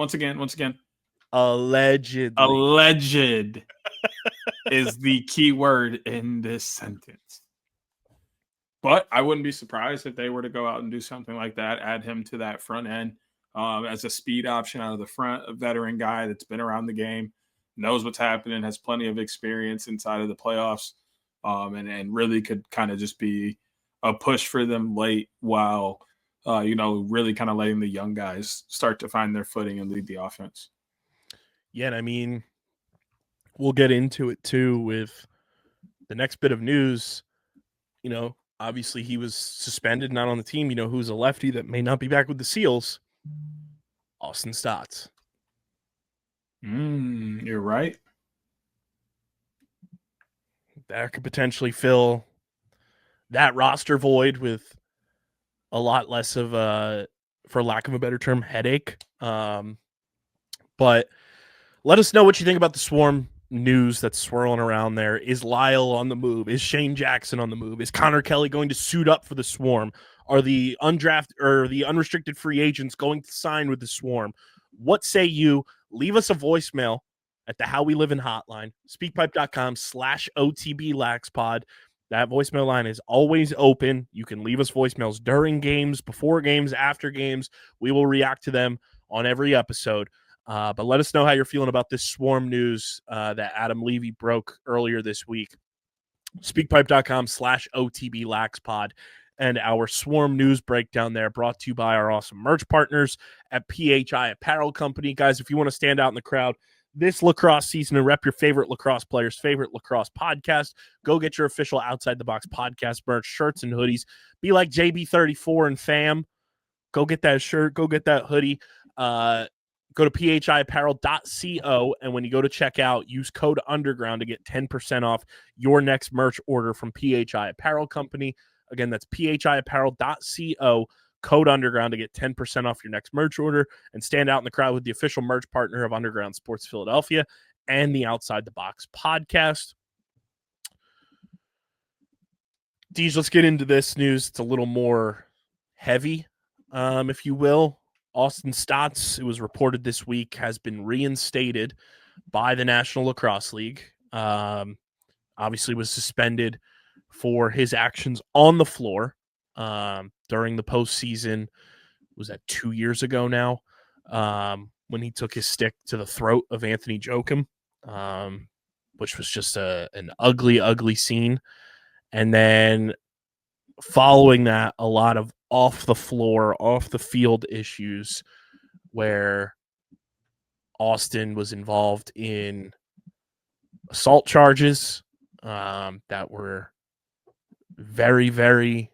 Allegedly. Alleged is the key word in this sentence. But I wouldn't be surprised if they were to go out and do something like that, add him to that front end as a speed option out of the front, a veteran guy that's been around the game, knows what's happening, has plenty of experience inside of the playoffs, and really could kind of just be a push for them late while, really kind of letting the young guys start to find their footing and lead the offense. Yeah, and I mean, we'll get into it too with the next bit of news. You know, obviously he was suspended, not on the team. You know, who's a lefty that may not be back with the Seals? Austin Staats. You're right. That could potentially fill that roster void with a lot less of a, for lack of a better term, headache. But let us know what you think about the Swarm news that's swirling around there. Is Lyle on the move? Is Shane Jackson on the move? Is Connor Kelly going to suit up for the Swarm? Are the undrafted or the unrestricted free agents going to sign with the Swarm? What say you? Leave us a voicemail at the How We Live in hotline, speakpipe.com/OTBLaxPod. That voicemail line is always open. You can leave us voicemails during games, before games, after games. We will react to them on every episode. But let us know how you're feeling about this Swarm news that Adam Levi broke earlier this week. Speakpipe.com/OTBLaxPod. And our Swarm news breakdown there brought to you by our awesome merch partners at PHI Apparel Company. Guys, if you want to stand out in the crowd this lacrosse season and rep your favorite lacrosse players' favorite lacrosse podcast, go get your official Outside the Box podcast merch, shirts and hoodies. Be like JB34 and fam. Go get that shirt. Go get that hoodie. Go to phiapparel.co, and when you go to checkout, use code UNDERGROUND to get 10% off your next merch order from PHI Apparel Company. Again, that's phiapparel.co, code UNDERGROUND to get 10% off your next merch order and stand out in the crowd with the official merch partner of Underground Sports Philadelphia and the Outside the Box podcast. Deej, let's get into this news. It's a little more heavy, if you will. Austin Staats, it was reported this week, has been reinstated by the National Lacrosse League. Obviously was suspended for his actions on the floor during the postseason. Was that 2 years ago now? When he took his stick to the throat of Anthony Joachim, which was just an ugly, ugly scene. And then following that, a lot of off the floor, off the field issues where Austin was involved in assault charges that were very, very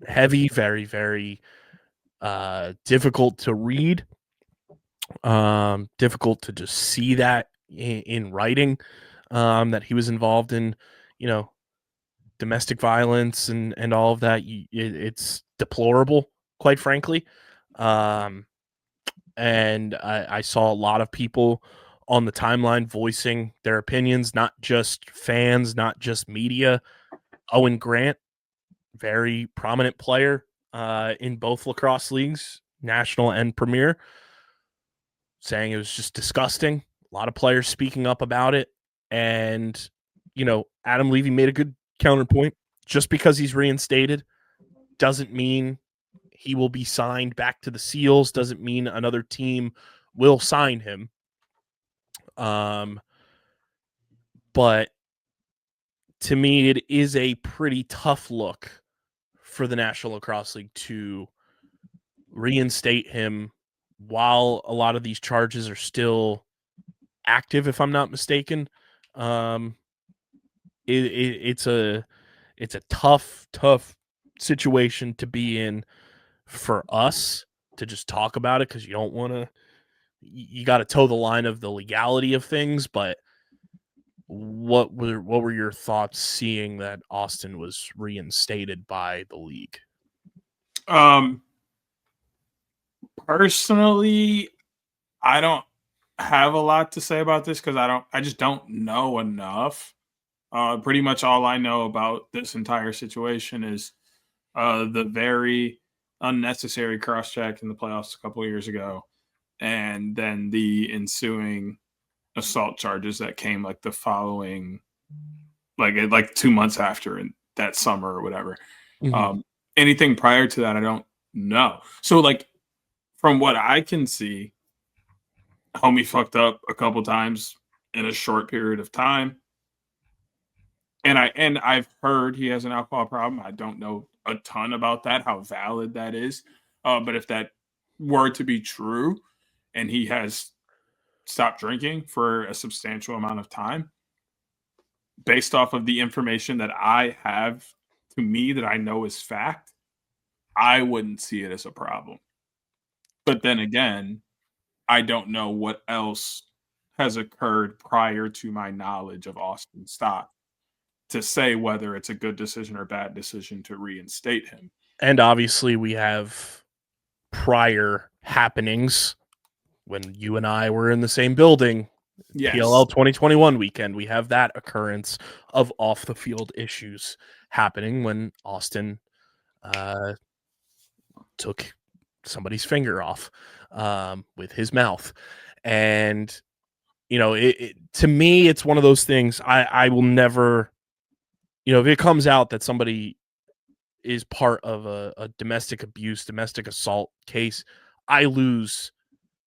heavy, very, very difficult to read, difficult to just see that in writing, that he was involved in, domestic violence and all of that. It's deplorable, quite frankly. And I saw a lot of people on the timeline voicing their opinions, not just fans, not just media. Owen Grant, very prominent player in both lacrosse leagues, national and premier, saying it was just disgusting. A lot of players speaking up about it. And, Adam Levi made a good counterpoint. Just because he's reinstated doesn't mean he will be signed back to the Seals, doesn't mean another team will sign him. But to me, it is a pretty tough look for the National Lacrosse League to reinstate him while a lot of these charges are still active, if I'm not mistaken. It's a tough situation to be in for us to just talk about it, because you don't want to. You got to toe the line of the legality of things. But what were your thoughts seeing that Austin was reinstated by the league? Personally, I don't have a lot to say about this because I just don't know enough. Pretty much all I know about this entire situation is the very unnecessary cross-check in the playoffs a couple of years ago, and then the ensuing assault charges that came like the following, like 2 months after, in that summer or whatever. Mm-hmm. Anything prior to that, I don't know. So, from what I can see, homie fucked up a couple times in a short period of time. And I've heard he has an alcohol problem. I don't know a ton about that, how valid that is. But if that were to be true, and he has stopped drinking for a substantial amount of time, based off of the information that I have to me that I know is fact, I wouldn't see it as a problem. But then again, I don't know what else has occurred prior to my knowledge of Austin Staats to say whether it's a good decision or bad decision to reinstate him. And obviously we have prior happenings when you and I were in the same building. Yes. PLL 2021 weekend, we have that occurrence of off the field issues happening when Austin took somebody's finger off with his mouth. And to me, it's one of those things. I will never, if it comes out that somebody is part of a domestic abuse, domestic assault case, I lose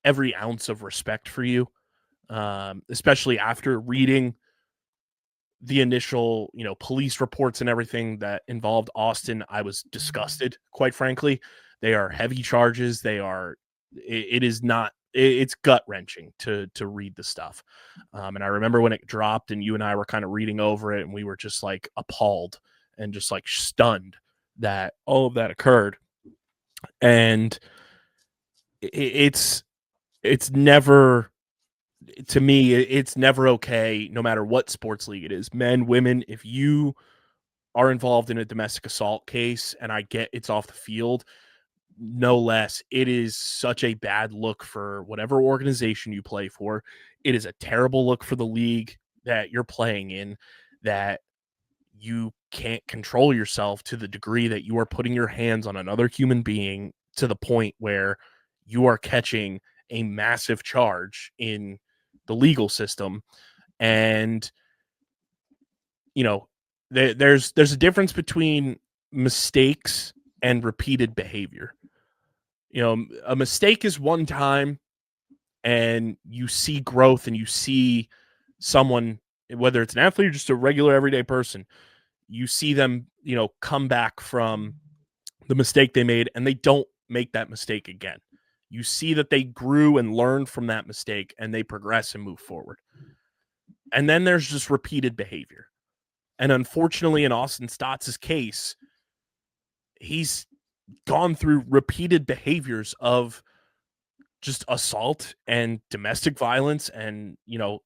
every ounce of respect for you, especially after reading the initial, police reports and everything that involved Austin. I was disgusted, quite frankly. They are heavy charges. It is not, it's gut wrenching to read the stuff. And I remember when it dropped and you and I were kind of reading over it and we were just like appalled and just like stunned that all of that occurred. And it's never, to me, it's never okay, no matter what sports league it is, men, women. If you are involved in a domestic assault case, and I get it's off the field, no less, it is such a bad look for whatever organization you play for. It is a terrible look for the league that you're playing in, that you can't control yourself to the degree that you are putting your hands on another human being to the point where you are catching a massive charge in the legal system. And there's a difference between mistakes and repeated behavior. You know, a mistake is one time and you see growth and you see someone, whether it's an athlete or just a regular everyday person, you see them, you know, come back from the mistake they made and they don't make that mistake again. You see that they grew and learned from that mistake and they progress and move forward. And then there's just repeated behavior. And unfortunately, in Austin Staats' case, he's gone through repeated behaviors of just assault and domestic violence and, you know,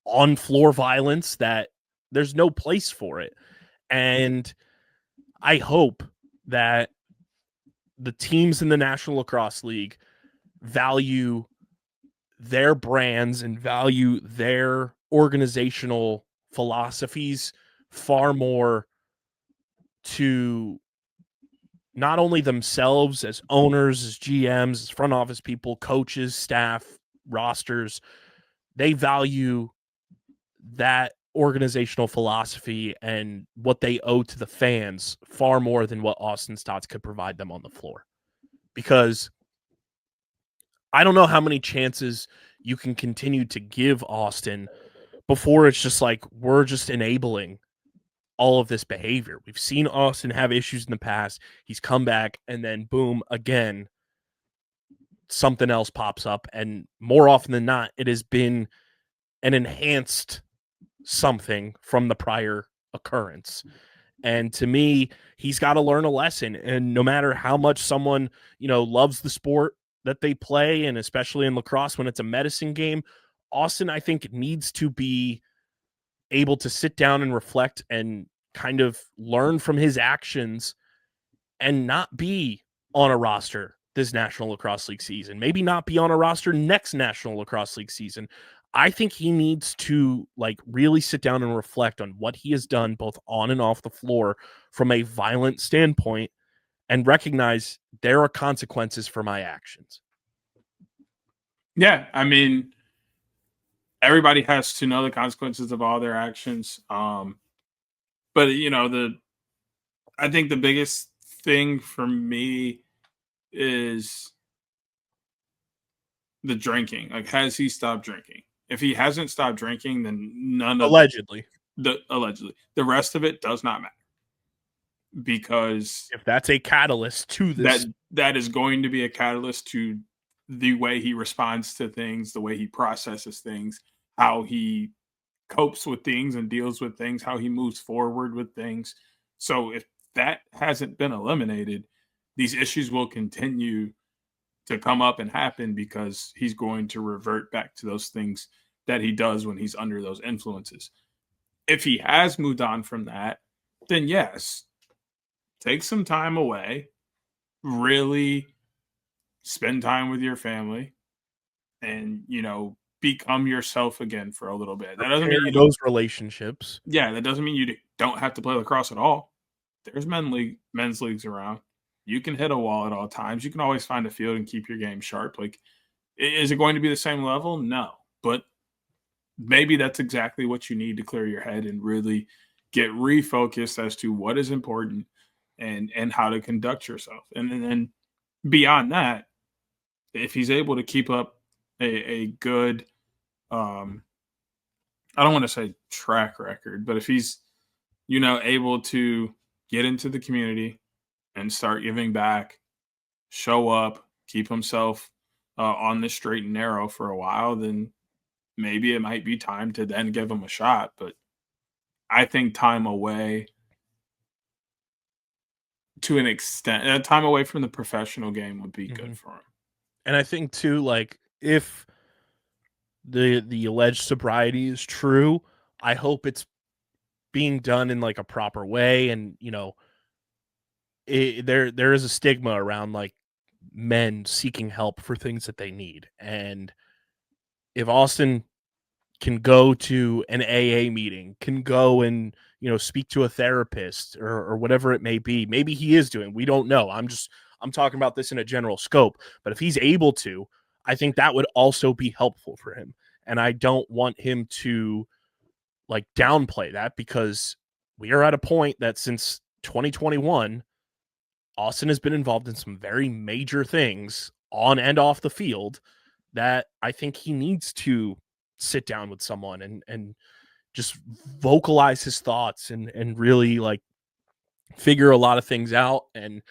on floor violence that there's no place for it. And I hope that the teams in the National Lacrosse League value their brands and value their organizational philosophies far more to not only themselves as owners, as GMs, as front office people, coaches, staff, rosters. They value that organizational philosophy and what they owe to the fans far more than what Austin Staats could provide them on the floor. Because I don't know how many chances you can continue to give Austin before it's just like we're just enabling all of this behavior. We've seen Austin have issues in the past. He's come back and then boom, again, something else pops up. And more often than not, it has been an enhanced something from the prior occurrence. And to me, he's got to learn a lesson. And no matter how much someone, you know, loves the sport that they play, and especially in lacrosse when it's a medicine game, Austin, I think, needs to be able to sit down and reflect and kind of learn from his actions and not be on a roster this National Lacrosse League season, maybe not be on a roster next National Lacrosse League season. I think he needs to like really sit down and reflect on what he has done both on and off the floor from a violent standpoint and recognize there are consequences for my actions. Yeah, I mean, everybody has to know the consequences of all their actions. But you know, I think the biggest thing for me is the drinking. Like, has he stopped drinking? If he hasn't stopped drinking, then none of allegedly the rest of it does not matter, because if that's a catalyst to this, that is going to be a catalyst to the way he responds to things, the way he processes things, how he copes with things and deals with things, how he moves forward with things. So if that hasn't been eliminated, these issues will continue to come up and happen because he's going to revert back to those things that he does when he's under those influences. If he has moved on from that, then yes, take some time away, really spend time with your family, and, you know, become yourself again for a little bit. That doesn't mean you those relationships. Yeah, that doesn't mean you don't have to play lacrosse at all. There's men's leagues around. You can hit a wall at all times. You can always find a field and keep your game sharp. Like, is it going to be the same level? No, but maybe that's exactly what you need to clear your head and really get refocused as to what is important and how to conduct yourself. And then beyond that, if he's able to keep up a good, I don't want to say track record, but if he's, you know, able to get into the community and start giving back, show up, keep himself on the straight and narrow for a while, then maybe it might be time to then give him a shot. But I think time away, to an extent, time away from the professional game would be good for him. And I think too, like, if the alleged sobriety is true, I hope it's being done in like a proper way. And, you know, there is a stigma around like men seeking help for things that they need. And if Austin can go to an AA meeting, can go and, you know, speak to a therapist or whatever it may be, maybe he is doing, we don't know. I'm talking about this in a general scope, but if he's able to, I think that would also be helpful for him. And I don't want him to like downplay that, because we are at a point that since 2021, Austin has been involved in some very major things on and off the field that I think he needs to sit down with someone and just vocalize his thoughts and really like figure a lot of things out. And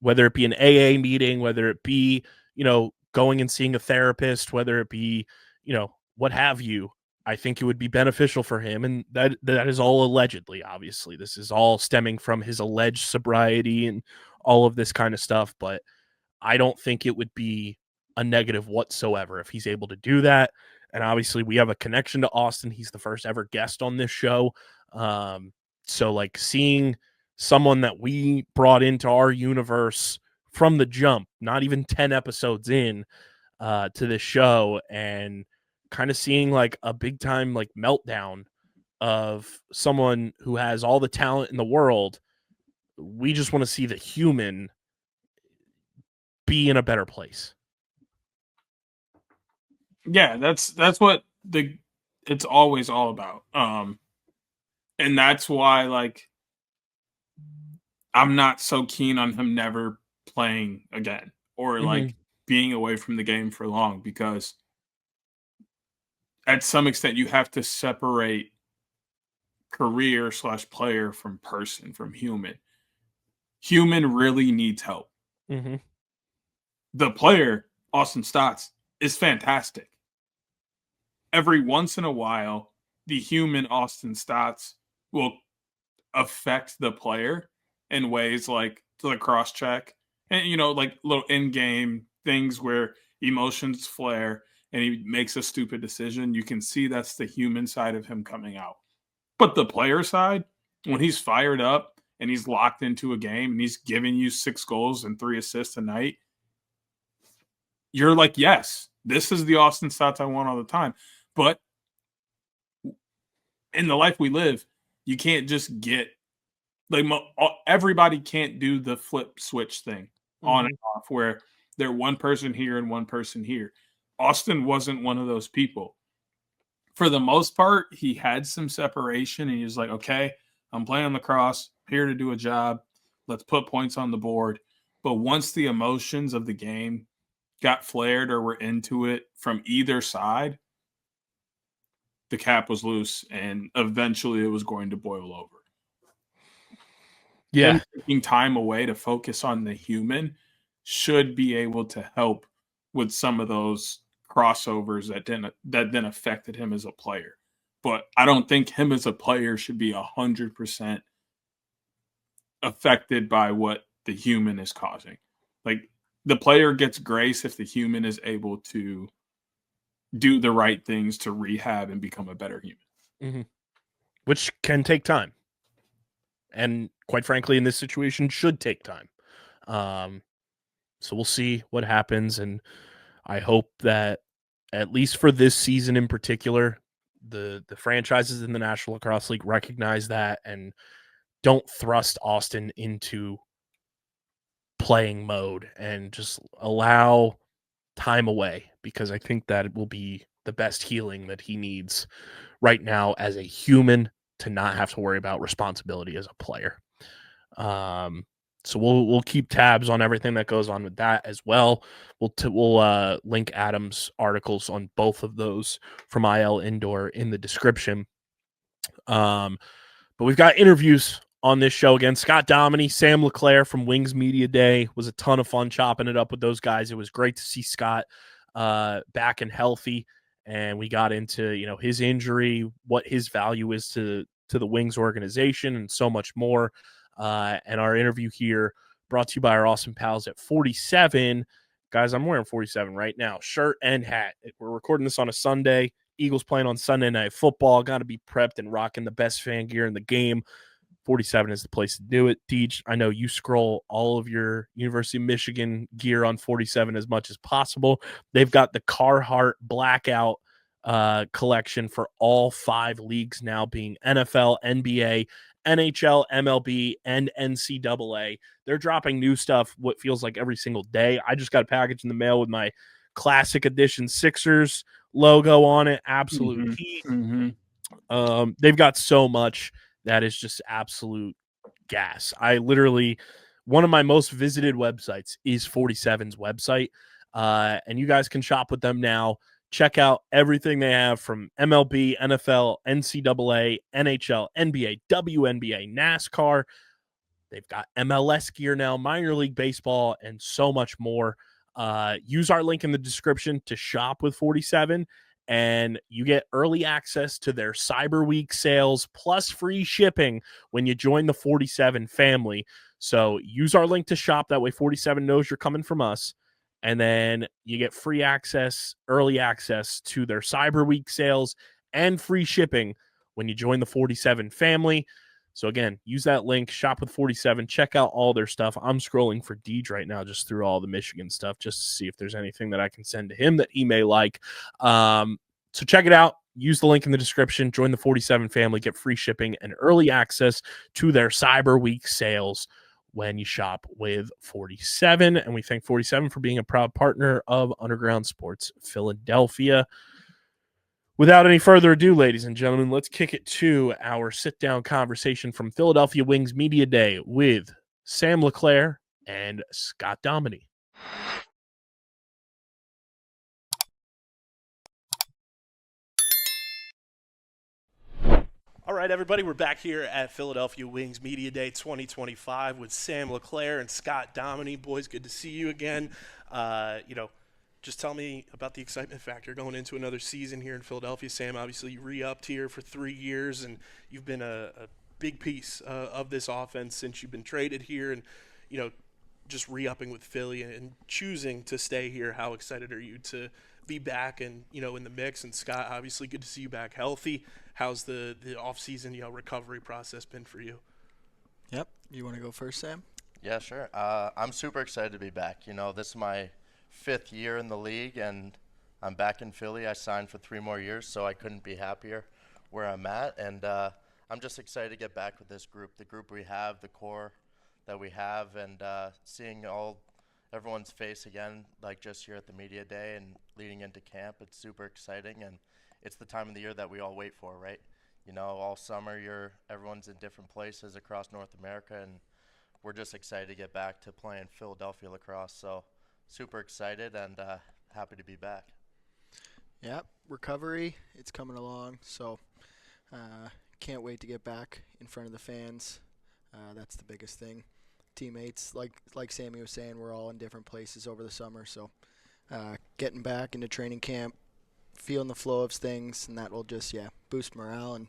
whether it be an AA meeting, whether it be, going and seeing a therapist, whether it be, what have you, I think it would be beneficial for him. And that is all allegedly, obviously. This is all stemming from his alleged sobriety and all of this kind of stuff. But I don't think it would be a negative whatsoever if he's able to do that. And obviously we have a connection to Austin. He's the first ever guest on this show. So like seeing someone that we brought into our universe from the jump, not even 10 episodes in to this show, and kind of seeing like a big time like meltdown of someone who has all the talent in the world. We just want to see the human be in a better place. Yeah, that's what it's always all about. And that's why like I'm not so keen on him never playing again or like being away from the game for long, because at some extent you have to separate career/player from person, from human. Human really needs help. The player, Austin Staats, is fantastic. Every once in a while, the human Austin Staats will affect the player in ways like the Lacrosse check and, like little in-game things where emotions flare and he makes a stupid decision. You can see that's the human side of him coming out. But the player side, when he's fired up and he's locked into a game and he's giving you 6 goals and 3 assists a night, you're like, yes, this is the Austin Staats I want all the time. But in the life we live, you can't just get like everybody can't do the flip switch thing on and off where they're one person here and one person here. Austin wasn't one of those people. For the most part, he had some separation and he was like, okay, I'm playing lacrosse, here to do a job. Let's put points on the board. But once the emotions of the game got flared or were into it from either side, the cap was loose and eventually it was going to boil over. Yeah. Him taking time away to focus on the human should be able to help with some of those crossovers that then affected him as a player. But I don't think him as a player should be 100% affected by what the human is causing. Like, the player gets grace if the human is able to do the right things to rehab and become a better human. Which can take time. And quite frankly, in this situation, should take time. So we'll see what happens. And I hope that at least for this season in particular, the franchises in the National Lacrosse League recognize that and don't thrust Austin into playing mode and just allow time away, because I think that it will be the best healing that he needs right now as a human, to not have to worry about responsibility as a player. So we'll keep tabs on everything that goes on with that as well. We'll link Adam's articles on both of those from IL Indoor in the description. But we've got interviews on this show again. Scott Dominey, Sam LeClair from Wings Media Day. Was a ton of fun chopping it up with those guys. It was great to see Scott back and healthy. And we got into, his injury, what his value is to the Wings organization, and so much more. And our interview here brought to you by our awesome pals at 47. Guys, I'm wearing 47 right now, shirt and hat. We're recording this on a Sunday. Eagles playing on Sunday Night Football. Got to be prepped and rocking the best fan gear in the game. 47 is the place to do it. Deej, I know you scroll all of your University of Michigan gear on 47 as much as possible. They've got the Carhartt Blackout collection for all 5 leagues now, being NFL, NBA, NHL, MLB, and NCAA. They're dropping new stuff what feels like every single day. I just got a package in the mail with my Classic Edition Sixers logo on it. Absolute heat. They've got so much. That is just absolute gas. One of my most visited websites is 47's website. And you guys can shop with them now. Check out everything they have from MLB, NFL, NCAA, NHL, NBA, WNBA, NASCAR. They've got MLS gear now, minor league baseball, and so much more. Use our link in the description to shop with 47, and you get early access to their Cyber Week sales plus free shipping when you join the 47 family. So use our link to shop. That way 47 knows you're coming from us. And then you get free access, early access to their Cyber Week sales and free shipping when you join the 47 family. So again, use that link, shop with 47, check out all their stuff. I'm scrolling for Deej right now just through all the Michigan stuff just to see if there's anything that I can send to him that he may like. So check it out. Use the link in the description. Join the 47 family. Get free shipping and early access to their Cyber Week sales when you shop with 47. And we thank 47 for being a proud partner of Underground Sports Philadelphia. Without any further ado, ladies and gentlemen, let's kick it to our sit-down conversation from Philadelphia Wings Media Day with Sam LeClair and Scott Dominey. All right, everybody, we're back here at Philadelphia Wings Media Day 2025 with Sam LeClair and Scott Dominey. Boys, good to see you again. Just tell me about the excitement factor going into another season here in Philadelphia. Sam, obviously you re-upped here for 3 years, and you've been a big piece of this offense since you've been traded here, and just re-upping with Philly and choosing to stay here. How excited are you to be back and in the mix? And Scott, obviously good to see you back healthy. How's the off-season recovery process been for you? Yep. You want to go first, Sam? Yeah, sure. I'm super excited to be back. This is my 5th year in the league, and I'm back in Philly. I signed for 3 more years, so I couldn't be happier where I'm at. And I'm just excited to get back with this group, the group we have, the core that we have, and seeing everyone's face again, like just here at the media day and leading into camp. It's super exciting, and it's the time of the year that we all wait for, right? All summer everyone's in different places across North America, and we're just excited to get back to playing Philadelphia lacrosse. So super excited and happy to be back. Yep. Recovery, it's coming along. So can't wait to get back in front of the fans. That's the biggest thing. Teammates, like Sammy was saying, we're all in different places over the summer. So getting back into training camp, feeling the flow of things, and that will just boost morale, and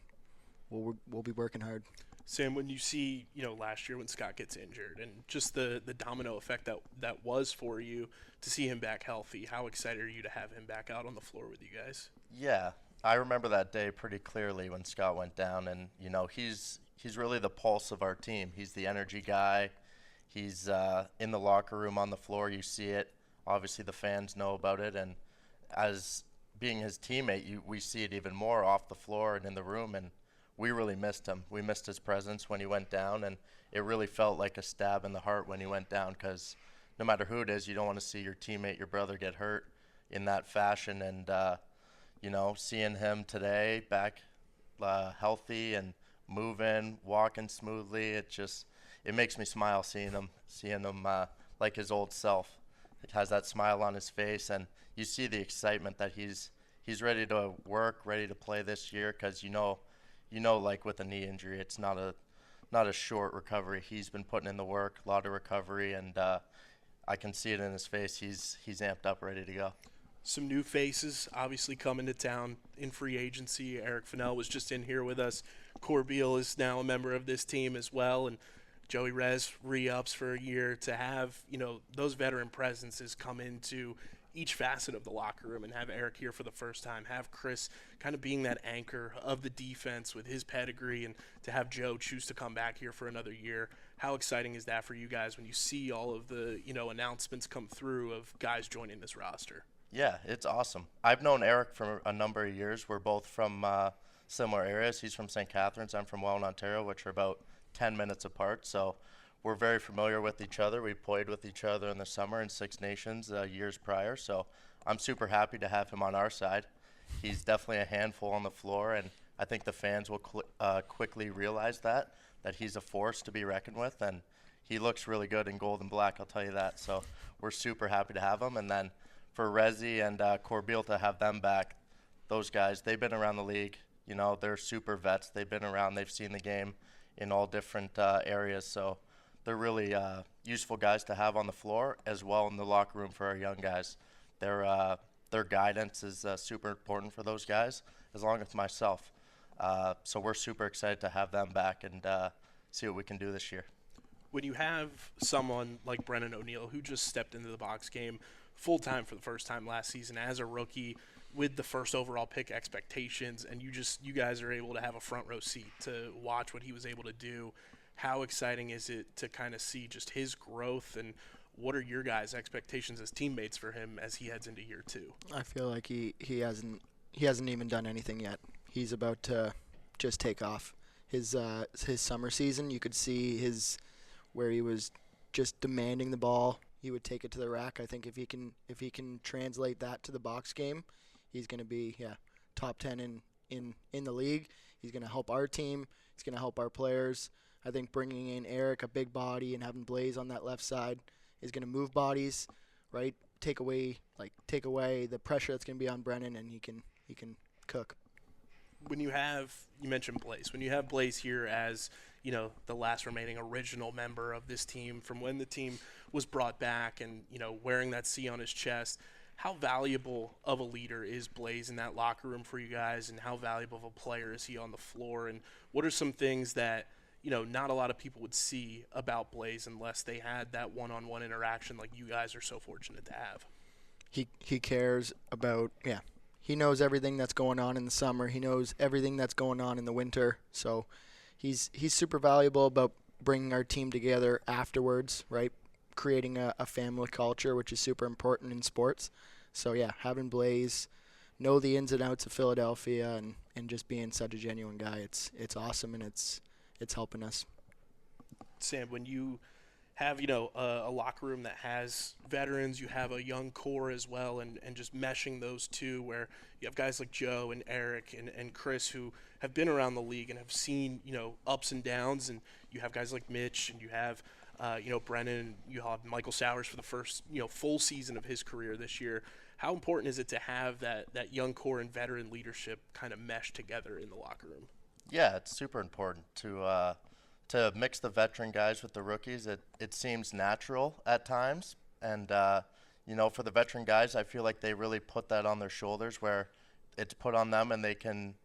we'll be working hard. Sam, when you see last year when Scott gets injured and just the domino effect that was for you to see him back healthy, how excited are you to have him back out on the floor with you guys? Yeah, I remember that day pretty clearly when Scott went down, and he's really the pulse of our team. He's the energy guy. He's in the locker room, on the floor. You see it. Obviously, the fans know about it, and as being his teammate, we see it even more off the floor and in the room, and we really missed him. We missed his presence when he went down, and it really felt like a stab in the heart when he went down, because no matter who it is, you don't want to see your teammate, your brother, get hurt in that fashion. And seeing him today back healthy and moving, walking smoothly, it makes me smile seeing him like his old self. It has that smile on his face, and you see the excitement that he's ready to work, ready to play this year, because like with a knee injury, it's not a short recovery. He's been putting in the work, a lot of recovery, and I can see it in his face. He's amped up, ready to go. Some new faces obviously coming to town in free agency. Eric Fennell was just in here with us. Corbeil is now a member of this team as well, and Joey Rez re-ups for a year. To have those veteran presences come into each facet of the locker room and have Eric here for the first time, have Chris kind of being that anchor of the defense with his pedigree, and to have Joe choose to come back here for another year. How exciting is that for you guys when you see all of the announcements come through of guys joining this roster? Yeah, it's awesome. I've known Eric for a number of years. We're both from similar areas. He's from St. Catharines. I'm from Welland, Ontario, which are about 10 minutes apart. So we're very familiar with each other. We played with each other in the summer in Six Nations years prior. So I'm super happy to have him on our side. He's definitely a handful on the floor, and I think the fans will quickly realize that he's a force to be reckoned with, and he looks really good in gold and black, I'll tell you that. So we're super happy to have him. And then for Rezi and Corbeil to have them back, those guys, they've been around the league. You know, they're super vets. They've been around. They've seen the game in all different areas. So they're really useful guys to have on the floor as well in the locker room for our young guys. Their guidance is super important for those guys, as long as myself. So we're super excited to have them back and see what we can do this year. When you have someone like Brennan O'Neill, who just stepped into the box game full-time for the first time last season as a rookie with the first overall pick expectations, and you guys are able to have a front row seat to watch what he was able to do, how exciting is it to kind of see just his growth, and what are your guys' expectations as teammates for him as he heads into year 2? I feel like he hasn't even done anything yet. He's about to just take off. His summer season, you could see where he was just demanding the ball. He would take it to the rack. I think if he can translate that to the box game, he's going to be top 10 in the league. He's going to help our team. He's going to help our players. I think bringing in Eric, a big body, and having Blaze on that left side is going to move bodies, right? Take away the pressure that's going to be on Brennan, and he can cook. When you mentioned Blaze, when you have Blaze here as, the last remaining original member of this team from when the team was brought back and, wearing that C on his chest, how valuable of a leader is Blaze in that locker room for you guys, and how valuable of a player is he on the floor? And what are some things that, not a lot of people would see about Blaze unless they had that one-on-one interaction like you guys are so fortunate to have? He cares about, he knows everything that's going on in the summer. He knows everything that's going on in the winter. So he's super valuable about bringing our team together afterwards, right? Creating a family culture, which is super important in sports. So, having Blaze know the ins and outs of Philadelphia and just being such a genuine guy, it's awesome, and it's helping us. Sam, when you have, a locker room that has veterans, you have a young core as well, and just meshing those two where you have guys like Joe and Eric and Chris who have been around the league and have seen, ups and downs, and you have guys like Mitch, and you have, Brennan, and you have Michael Sowers for the first, full season of his career this year. How important is it to have that young core and veteran leadership kind of mesh together in the locker room? Yeah, it's super important to mix the veteran guys with the rookies. It seems natural at times, and for the veteran guys, I feel like they really put that on their shoulders, where it's put on them, and they can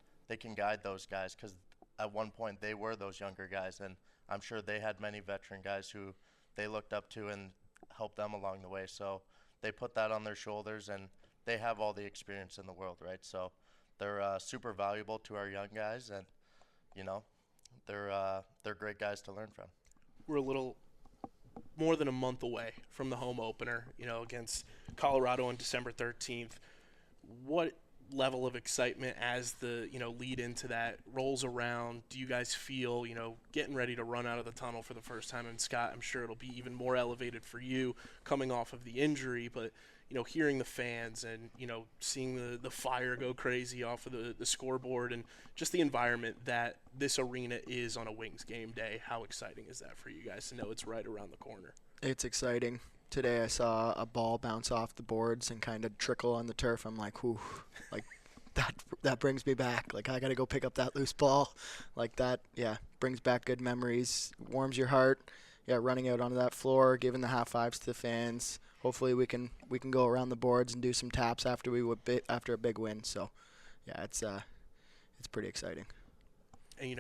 guide those guys, because at one point they were those younger guys, and I'm sure they had many veteran guys who they looked up to and helped them along the way. So they put that on their shoulders, and they have all the experience in the world, right? So they're super valuable to our young guys, and they're great guys to learn from. We're a little more than a month away from the home opener, against Colorado on December 13th. What level of excitement as the, lead into that rolls around do you guys feel, getting ready to run out of the tunnel for the first time? And Scott, I'm sure it'll be even more elevated for you coming off of the injury, but hearing the fans and, seeing the fire go crazy off of the scoreboard, and just the environment that this arena is on a Wings game day, how exciting is that for you guys to know it's right around the corner? It's exciting. Today I saw a ball bounce off the boards and kind of trickle on the turf. I'm like, whew, like that brings me back. Like, I got to go pick up that loose ball. Like that, brings back good memories, warms your heart. Running out onto that floor, giving the high fives to the fans. Hopefully we can go around the boards and do some taps after a big win. So, it's pretty exciting. And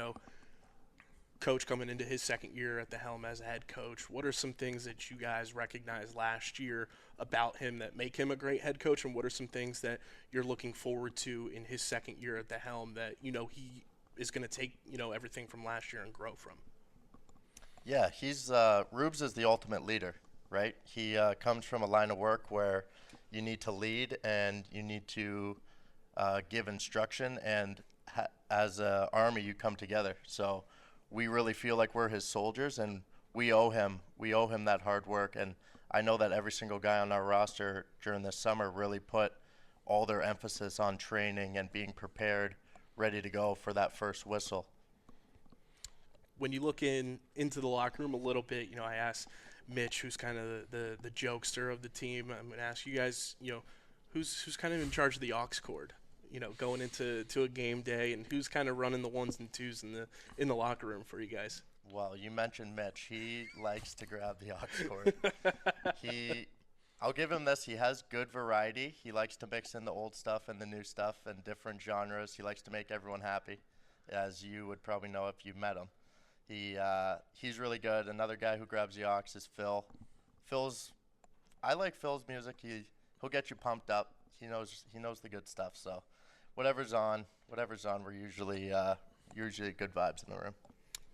Coach coming into his second year at the helm as a head coach, what are some things that you guys recognized last year about him that make him a great head coach, and what are some things that you're looking forward to in his second year at the helm that he is going to take everything from last year and grow from? Yeah, Rubes is the ultimate leader, right? He comes from a line of work where you need to lead and you need to give instruction, and as an army you come together. So we really feel like we're his soldiers, and we owe him that hard work. And I know that every single guy on our roster during this summer really put all their emphasis on training and being prepared ready to go for that first whistle. When you look into the locker room a little bit, you know, I asked Mitch, who's kind of the jokester of the team. I'm going to ask you guys, you know, who's kind of in charge of the aux cord, you know, going into a game day, and who's kind of running the ones and twos in the locker room for you guys? Well, you mentioned Mitch. He likes to grab the aux cord. I'll give him this. He has good variety. He likes to mix in the old stuff and the new stuff and different genres. He likes to make everyone happy, as you would probably know if you met him. He's really good. Another guy who grabs the aux is Phil. I like Phil's music. He'll get you pumped up. He knows the good stuff. So whatever's on, we're usually good vibes in the room.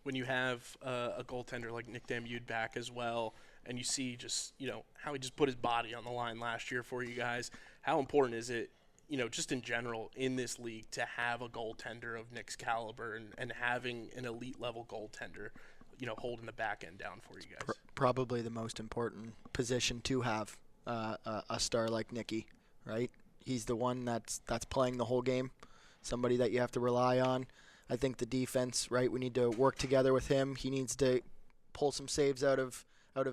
When you have a goaltender like Nick Damude back as well, and you see just, you know, how he just put his body on the line last year for you guys, how important is it, you know, just in general in this league to have a goaltender of Nick's caliber and having an elite level goaltender, you know, holding the back end down for you guys? Probably the most important position to have a star like Nicky, right? He's the one that's playing the whole game, somebody that you have to rely on. I think the defense, right, we need to work together with him. He needs to pull some saves out of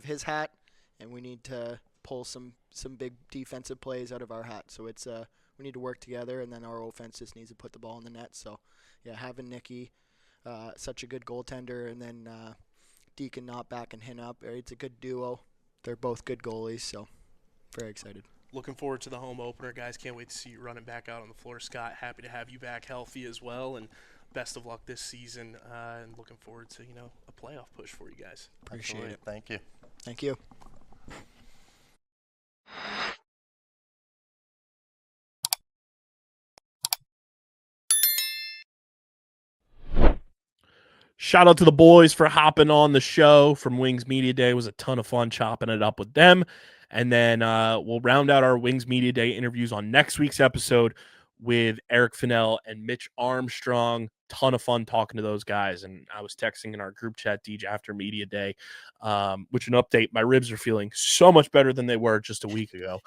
his hat, and we need to pull some big defensive plays out of our hat. So it's we need to work together, and then our offense just needs to put the ball in the net. So, yeah, having Nicky, such a good goaltender, and then Deacon not backing him up, it's a good duo. They're both good goalies, so very excited. Looking forward to the home opener, guys. Can't wait to see you running back out on the floor, Scott. Happy to have you back healthy as well, and best of luck this season, and looking forward to, you know, a playoff push for you guys. Appreciate it. Thank you. Thank you. Shout out to the boys for hopping on the show from Wings Media Day. It was a ton of fun chopping it up with them. And then we'll round out our Wings Media Day interviews on next week's episode with Eric Fennell and Mitch Armstrong. Ton of fun talking to those guys. And I was texting in our group chat, DJ, after Media Day, which an update, my ribs are feeling so much better than they were just a week ago.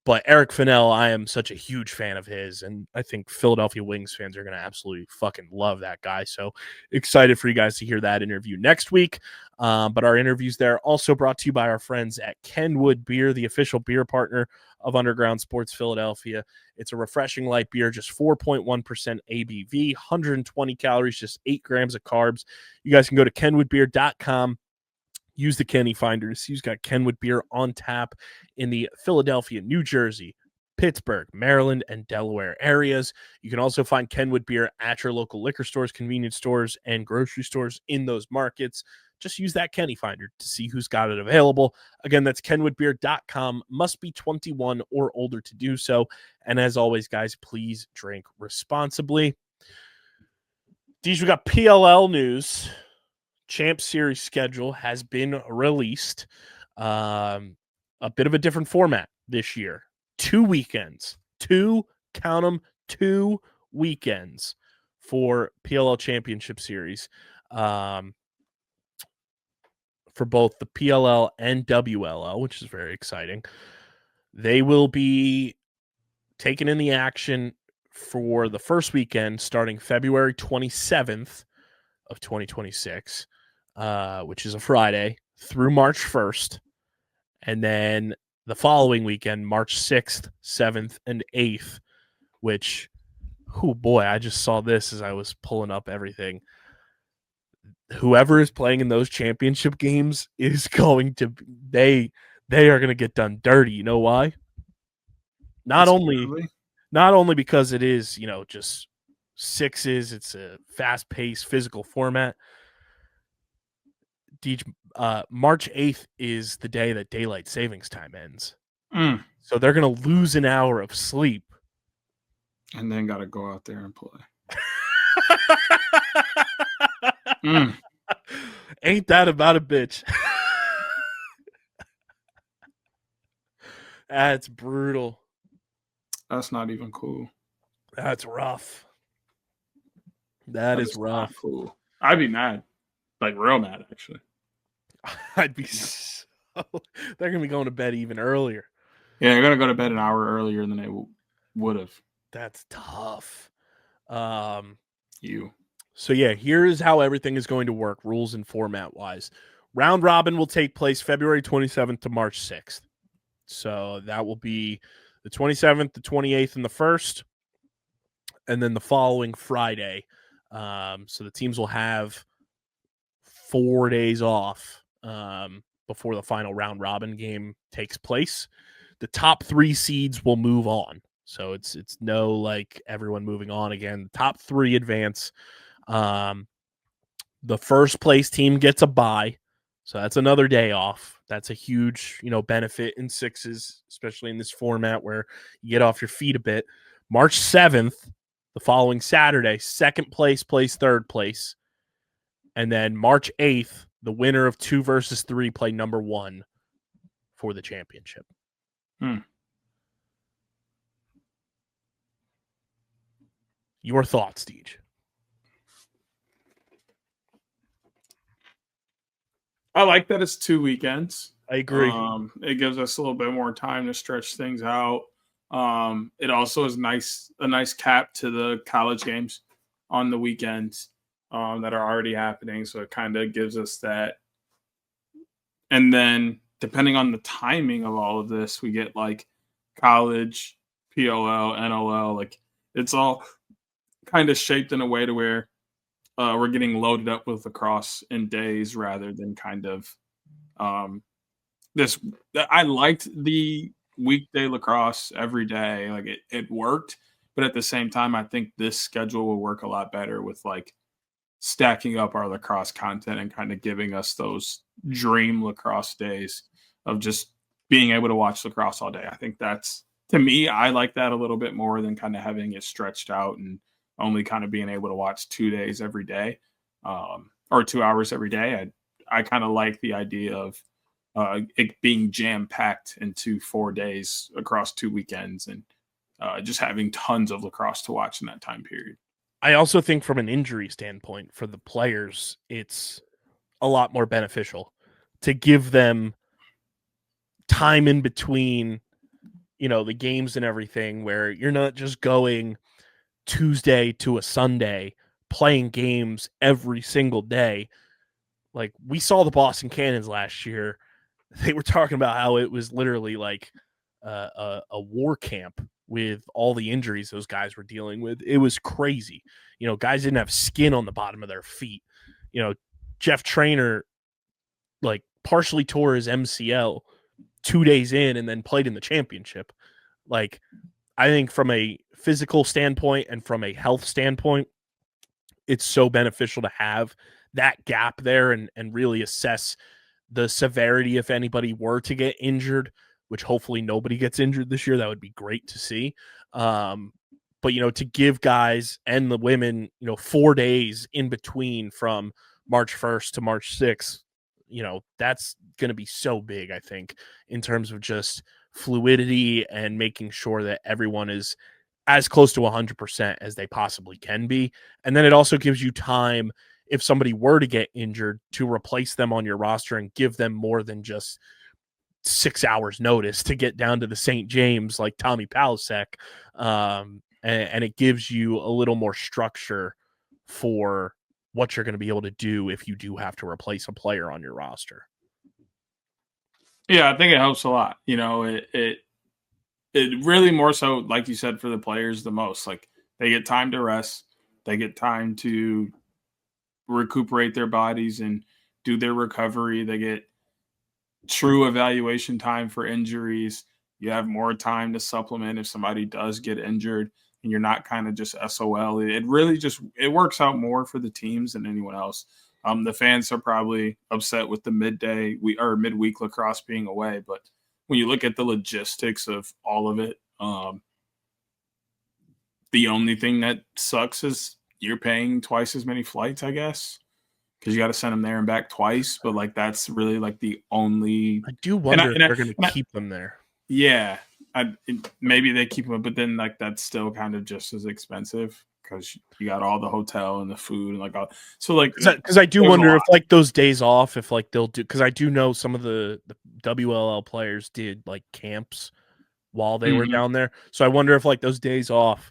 But Eric Fennell, I am such a huge fan of his, and I think Philadelphia Wings fans are going to absolutely fucking love that guy. So excited for you guys to hear that interview next week. But our interviews there also brought to you by our friends at Kenwood Beer, the official beer partner of Underground Sports Philadelphia. It's a refreshing light beer, just 4.1% ABV, 120 calories, just 8 grams of carbs. You guys can go to kenwoodbeer.com. Use the Kenny Finder to see who's got Kenwood beer on tap in the Philadelphia, New Jersey, Pittsburgh, Maryland, and Delaware areas. You can also find Kenwood beer at your local liquor stores, convenience stores, and grocery stores in those markets. Just use that Kenny Finder to see who's got it available. Again, that's kenwoodbeer.com. Must be 21 or older to do so. And as always, guys, please drink responsibly. These, we got PLL news. Champ Series schedule has been released. A bit of a different format this year. 2 weekends. 2 weekends for PLL Championship Series. For both the PLL and WLL, which is very exciting. They will be taken in the action for the first weekend starting February 27th of 2026, which is a Friday, through March 1st. And then the following weekend, March 6th, 7th, and 8th, which, oh boy, I just saw this as I was pulling up everything. Whoever is playing in those championship games is going to, they are going to get done dirty. You know why? Not only because it is, you know, just sixes, it's a fast-paced physical format. March 8th is the day that daylight savings time ends. So they're going to lose an hour of sleep. And then got to go out there and play. Ain't that about a bitch? That's brutal. That's not even cool. That's rough. That is rough. Not cool. I'd be mad. Like, real mad, actually. I'd be so... They're going to be going to bed even earlier. Yeah, they're going to go to bed an hour earlier than they would have. That's tough. So yeah, here's how everything is going to work, rules and format wise. Round robin will take place February 27th to March 6th. So that will be the 27th, the 28th, and the 1st, and then the following Friday. So the teams will have 4 days off before the final round robin game takes place. The top 3 seeds will move on. So it's no like everyone moving on again. The top 3 advance. The first place team gets a bye. So that's another day off. That's a huge, benefit in sixes, especially in this format where you get off your feet a bit. March 7th, the following Saturday, second place plays third place. And then March 8th, the winner of 2 versus 3 play number 1 for the championship. Your thoughts, Deej? I like that it's 2 weekends. I agree. It gives us a little bit more time to stretch things out. It also is a nice cap to the college games on the weekends that are already happening. So it kind of gives us that. And then depending on the timing of all of this, we get like college, PLL, NLL. Like it's all kind of shaped in a way to where we're getting loaded up with lacrosse in days rather than kind of this. I liked the weekday lacrosse every day. Like it worked, but at the same time, I think this schedule will work a lot better with like stacking up our lacrosse content and kind of giving us those dream lacrosse days of just being able to watch lacrosse all day. I think that's, to me, I like that a little bit more than kind of having it stretched out and only kind of being able to watch 2 days every day or 2 hours every day. I kind of like the idea of it being jam-packed into 4 days across 2 weekends and just having tons of lacrosse to watch in that time period. I also think from an injury standpoint for the players, it's a lot more beneficial to give them time in between, the games and everything where you're not just going Tuesday to a Sunday playing games every single day. Like we saw the Boston Cannons last year. They were talking about how it was literally like a war camp with all the injuries those guys were dealing with. It was crazy. Guys didn't have skin on the bottom of their feet. Jeff Trainer like partially tore his MCL 2 days in and then played in the championship. Like I think from a physical standpoint and from a health standpoint, it's so beneficial to have that gap there and really assess the severity if anybody were to get injured, which hopefully nobody gets injured this year. That would be great to see. But, to give guys and the women, 4 days in between from March 1st to March 6th, that's going to be so big, I think, in terms of just fluidity and making sure that everyone is as close to 100% as they possibly can be. And then it also gives you time, if somebody were to get injured, to replace them on your roster and give them more than just 6 hours notice to get down to the St. James like Tommy Palasek. And it gives you a little more structure for what you're going to be able to do if you do have to replace a player on your roster. Yeah, I think it helps a lot. It really more so, like you said, for the players the most. Like they get time to rest, they get time to recuperate their bodies and do their recovery. They get true evaluation time for injuries. You have more time to supplement if somebody does get injured and you're not kind of just SOL. It really it works out more for the teams than anyone else. The fans are probably upset with the midweek lacrosse being away, but when you look at the logistics of all of it, the only thing that sucks is you're paying twice as many flights, I guess, because you got to send them there and back twice. But like that's really like the only. I do wonder if they're going to keep them there. Yeah, maybe they keep them, but then like that's still kind of just as expensive because you got all the hotel and the food and like all. So like because I do wonder if like those days off, if like they'll do, because I do know some of the WLL players did like camps while they were down there. So I wonder if like those days off,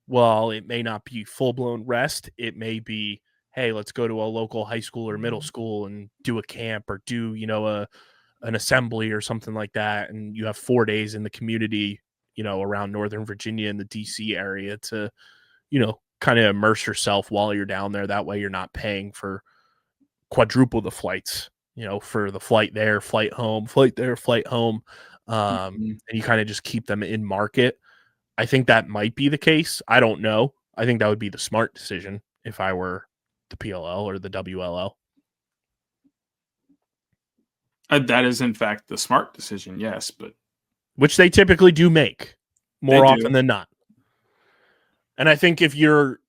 well, it may not be full-blown rest. It may be, hey, let's go to a local high school or middle school and do a camp or do, an assembly or something like that. And you have 4 days in the community, around Northern Virginia and the DC area to, kind of immerse yourself while you're down there. That way you're not paying for quadruple the flights, for the flight there, flight home, flight there, flight home. And you kind of just keep them in market. I think that might be the case. I don't know. I think that would be the smart decision if I were the PLL or the WLL. That is, in fact, the smart decision, yes, but which they typically do make more They often do. than not. And I think if you're,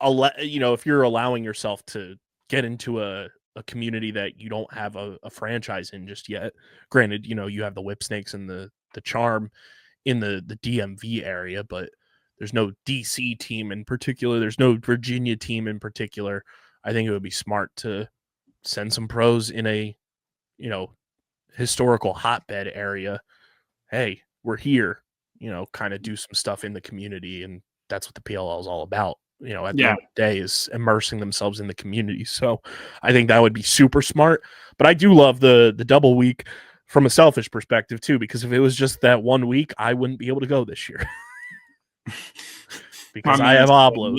if you're allowing yourself to get into a community that you don't have a franchise in just yet, granted, you have the Whip Snakes and the Charm in the DMV area, but there's no DC team in particular. There's no Virginia team in particular. I think it would be smart to send some pros in a, historical hotbed area. Hey, we're here, kind of do some stuff in the community. And that's what the PLL is all about. At the end of the day is immersing themselves in the community. So I think that would be super smart. But I do love the double week from a selfish perspective too, because if it was just that 1 week, I wouldn't be able to go this year. Because I have oblos.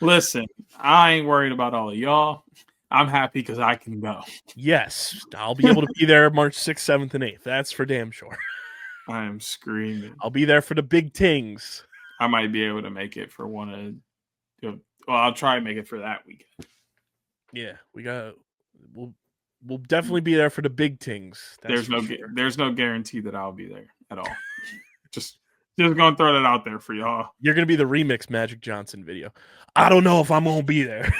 Listen, I ain't worried about all of y'all. I'm happy because I can go. Yes, I'll be able to be there March 6th, 7th, and 8th. That's for damn sure. I am screaming. I'll be there for the big things. I might be able to make it for one of, I'll try and make it for that weekend. Yeah, we'll definitely be there for the big things. There's no guarantee that I'll be there at all. just gonna throw that out there for y'all. You're gonna be the remix Magic Johnson video. I don't know if I'm gonna be there.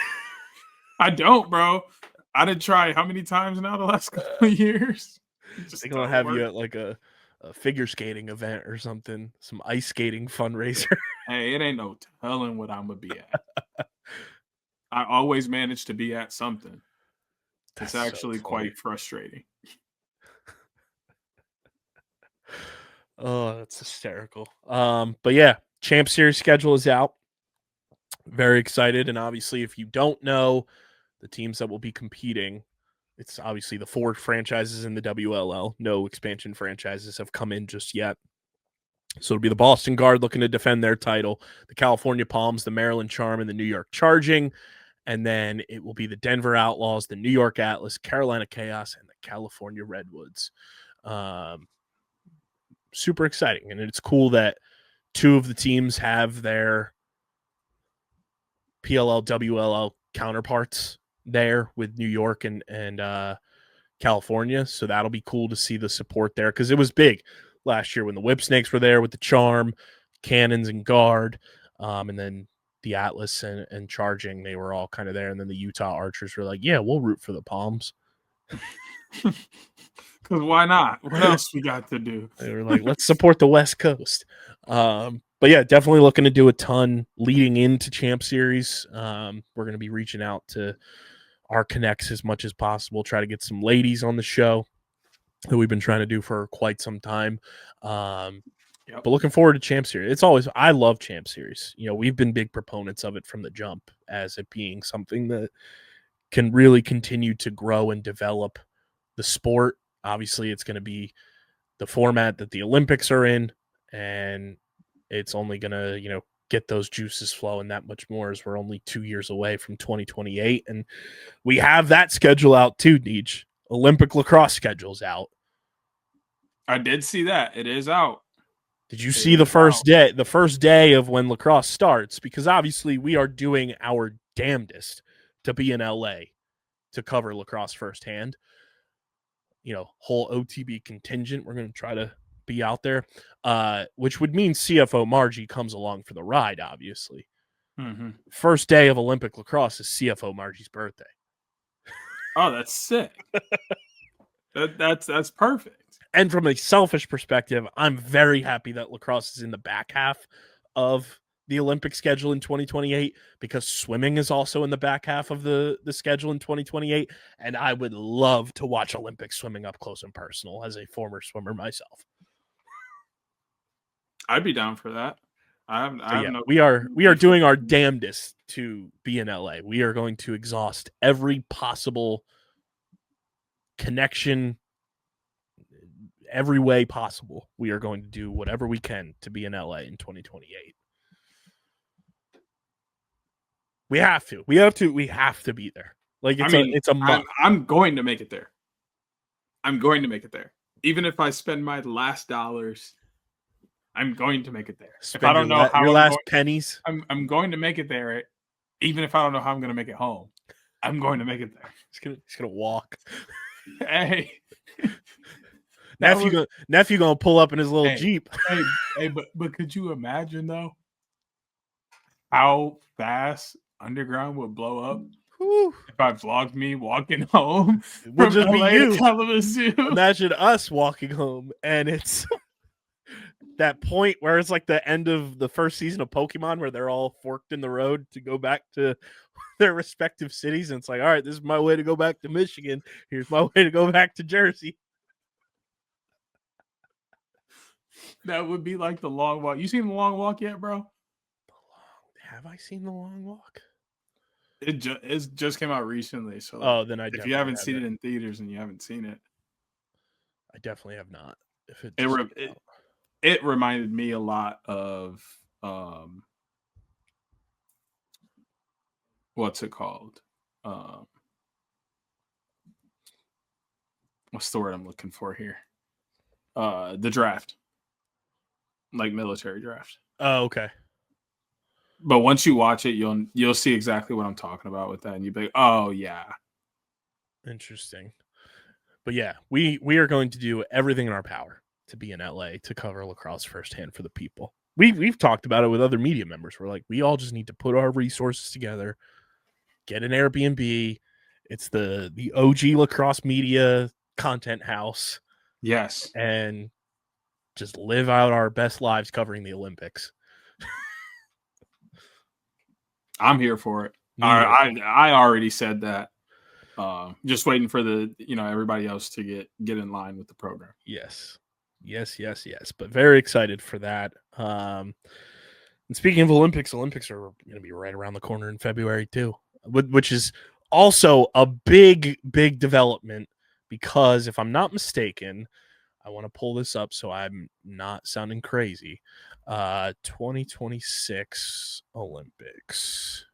I don't, bro. I did try how many times now the last couple of years? They're gonna have you at like a figure skating event or something, some ice skating fundraiser. Hey, it ain't no telling what I'm gonna be at. I always manage to be at something. It's actually quite frustrating. Oh, that's hysterical. But yeah, Champ Series schedule is out. Very excited. And obviously, if you don't know the teams that will be competing, it's obviously the 4 franchises in the WLL. No expansion franchises have come in just yet. So it'll be the Boston Guard looking to defend their title, the California Palms, the Maryland Charm, and the New York Charging. And then it will be the Denver Outlaws, the New York Atlas, Carolina Chaos, and the California Redwoods. Super exciting. And it's cool that 2 of the teams have their PLL, WLL counterparts there with New York and California. So that'll be cool to see the support there because it was big last year when the Whip Snakes were there with the Charm, Cannons, and Guard. And then the Atlas and Charging, they were all kind of there. And then the Utah Archers were like, yeah, we'll root for the Palms. Because why not? What else we got to do? They were like, let's support the West Coast. But yeah, definitely looking to do a ton leading into Champ Series. We're going to be reaching out to our connects as much as possible, try to get some ladies on the show that we've been trying to do for quite some time. But looking forward to Champ Series. I love Champ Series. We've been big proponents of it from the jump as it being something that can really continue to grow and develop the sport. Obviously, it's going to be the format that the Olympics are in, and it's only going to, get those juices flowing that much more as we're only 2 years away from 2028. And we have that schedule out too, Deej. Olympic lacrosse schedule's out. I did see that. It is out. Did you see the first day of when lacrosse starts? Because obviously we are doing our damnedest to be in LA to cover lacrosse firsthand. Whole OTB contingent. We're going to try to be out there, which would mean CFO Margie comes along for the ride, obviously. Mm-hmm. First day of Olympic lacrosse is CFO Margie's birthday. Oh, that's sick. That's perfect. And from a selfish perspective, I'm very happy that lacrosse is in the back half of the Olympic schedule in 2028 because swimming is also in the back half of the schedule in 2028. And I would love to watch Olympic swimming up close and personal as a former swimmer myself. I'd be down for that. We are doing our damnedest to be in LA. We are going to exhaust every possible connection, every way possible. We are going to do whatever we can to be in LA in 2028. We have to. We have to be there. Like it's a must. I'm going to make it there. I'm going to make it there. Even if I spend my last dollars, I'm going to make it there. Spend if I don't know how your last pennies, I'm going to make it there. Even if I don't know how I'm going to make it home, I'm going to make it there. He's gonna walk. Hey, nephew gonna pull up in his little Jeep. But could you imagine though how fast Underground would blow up? Whew. If I vlogged me walking home, it would just be you. Kalamazoo. Imagine us walking home, and it's that point where it's like the end of the first season of Pokemon, where they're all forked in the road to go back to their respective cities, and it's like, all right, this is my way to go back to Michigan. Here's my way to go back to Jersey. That would be like the long walk. You seen the long walk yet, bro? Have I seen the long walk? It just came out recently. So then if you haven't seen it in theaters and you haven't seen it, I definitely have not. If it reminded me a lot of what's it called? What's the word I'm looking for here? The draft, like military draft. Oh, okay. But once you watch it, you'll see exactly what I'm talking about with that, and you'll be like, oh yeah, interesting. But yeah, we are going to do everything in our power to be in LA to cover lacrosse firsthand for the people. We've talked about it with other media members. We're like, we all just need to put our resources together, get an Airbnb. It's the OG lacrosse media content house. Yes, and just live out our best lives covering the Olympics. I'm here for it. I already said that. Just waiting for everybody else to get in line with the program. Yes. But very excited for that. And speaking of Olympics are going to be right around the corner in February too, which is also a big development because if I'm not mistaken, I want to pull this up so I'm not sounding crazy. 2026 Olympics.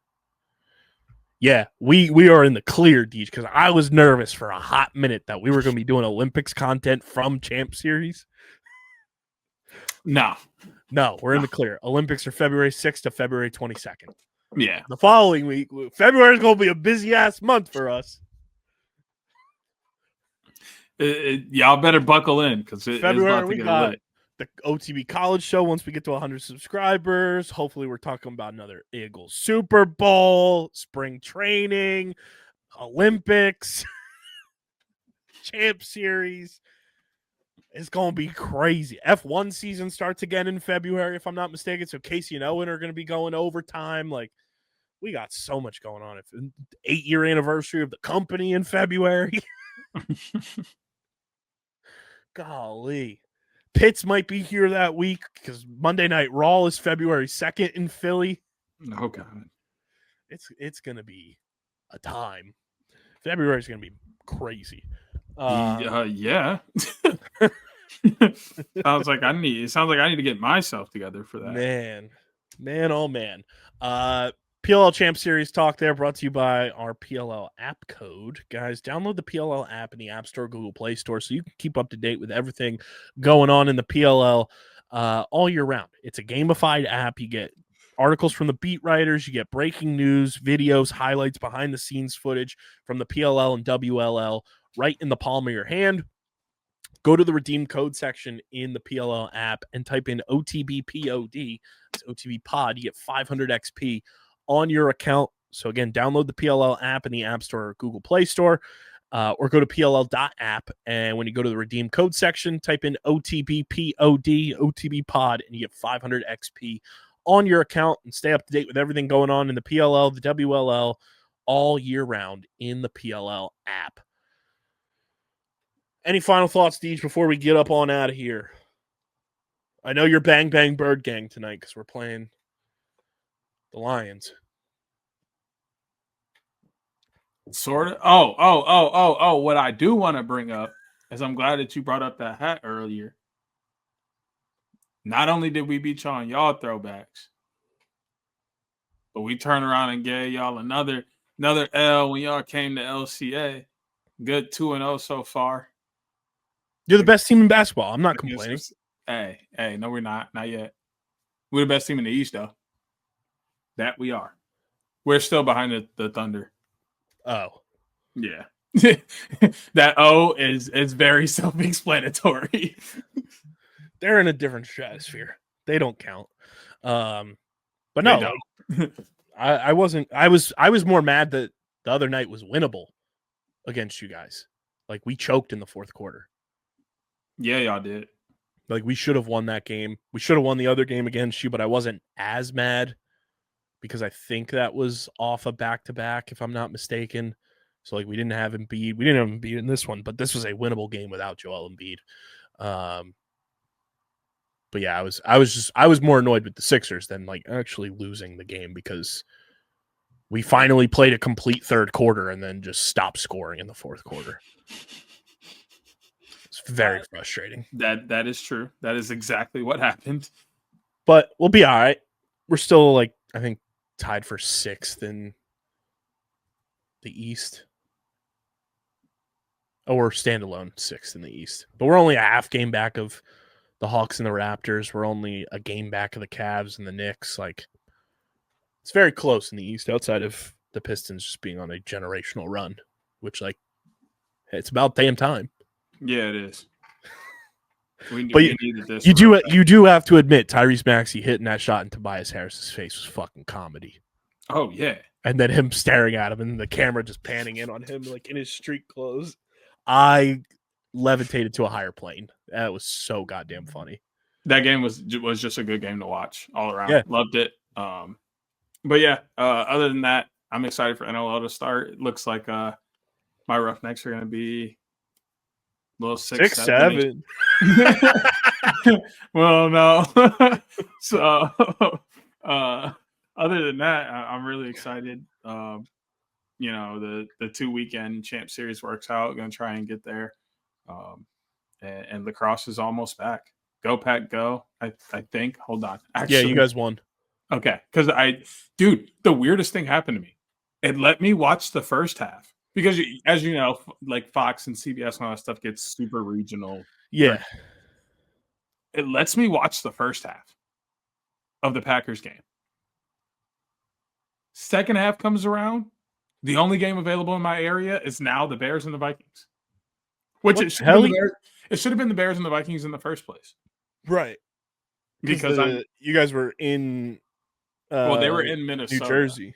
Yeah, we are in the clear, Deej, because I was nervous for a hot minute that we were going to be doing Olympics content from Champ Series. No, we're in the clear. Olympics are February 6th to February 22nd. Yeah. The following week, February is going to be a busy-ass month for us. Y'all better buckle in because February we got lit. The OTB College Show once we get to 100 subscribers. Hopefully we're talking about another Eagles Super Bowl, spring training, Olympics, Champ Series. It's going to be crazy. F1 season starts again in February, if I'm not mistaken. So Casey and Owen are going to be going overtime. Like, we got so much going on. 8-year anniversary of the company in February. Golly. Pitts might be here that week because Monday Night Raw is February 2nd in Philly. Oh, God. It's going to be a time. February is going to be crazy. Yeah. Sounds like I need to get myself together for that. Man, oh man. PLL Champ Series talk there brought to you by our PLL App Code. Guys, download the PLL app in the App Store, Google Play Store, so you can keep up to date with everything going on in the PLL all year round. It's a gamified app. You get articles from the beat writers. You get breaking news, videos, highlights, behind-the-scenes footage from the PLL and WLL right in the palm of your hand. Go to the redeem code section in the PLL app and type in OTBPOD. It's OTB Pod. You get 500 XP on your account. So again, download the PLL app in the App Store or Google Play Store, or go to PLL.app. And when you go to the redeem code section, type in OTBPOD, OTB Pod, and you get 500 XP on your account and stay up to date with everything going on in the PLL, the WLL, all year round in the PLL app. Any final thoughts, Deej, before we get up on out of here? I know you're Bang Bang Bird Gang tonight because we're playing the Lions. Sort of. Oh. What I do want to bring up is I'm glad that you brought up that hat earlier. Not only did we beat y'all on y'all throwbacks, but we turned around and gave y'all another L when y'all came to LCA. Good 2-0 so far. You're the best team in basketball. I'm not complaining. Hey, no, we're not. Not yet. We're the best team in the East, though. That we are. We're still behind the Thunder. Oh. Yeah. That O is very self-explanatory. They're in a different stratosphere. They don't count. But no, like, I wasn't. I was more mad that the other night was winnable against you guys. Like, we choked in the fourth quarter. Yeah, y'all did. Like, we should have won that game. We should have won the other game against you, but I wasn't as mad because I think that was off a back-to-back, if I'm not mistaken. So, like, we didn't have Embiid. We didn't have Embiid in this one, but this was a winnable game without Joel Embiid. But yeah, I was more annoyed with the Sixers than like actually losing the game because we finally played a complete third quarter and then just stopped scoring in the fourth quarter. It's very frustrating. That is true. That is exactly what happened. But we'll be all right. We're still, like, I think, tied for 6th in the East. Oh, we're standalone 6th in the East. But we're only a half game back of the Hawks and the Raptors. We're only a game back of the Cavs and the Knicks. Like, it's very close in the East outside of the Pistons just being on a generational run, which, like, it's about damn time. Yeah, it is. We needed this. You do have to admit Tyrese Maxey hitting that shot in Tobias Harris's face was fucking comedy. Oh, yeah. And then him staring at him and the camera just panning in on him like in his street clothes. I levitated to a higher plane. That was so goddamn funny. That game was just a good game to watch all around. Yeah. Loved it. But yeah, other than that, I'm excited for NLL to start. It looks like my Roughnecks are going to be a little 6-7. Well, no. So other than that, I'm really excited. You know, the 2-weekend Champ Series works out. Going to try and get there. And Lacrosse is almost back. Go Pack, go! I think. Hold on. Actually, yeah, you guys won. Okay, because the weirdest thing happened to me. It let me watch the first half because, as you know, like Fox and CBS and all that stuff gets super regional. Yeah, it lets me watch the first half of the Packers game. Second half comes around. The only game available in my area is now the Bears and the Vikings. Which it should have been the Bears and the Vikings in the first place. Right. Because you guys were in they were in Minnesota. New Jersey.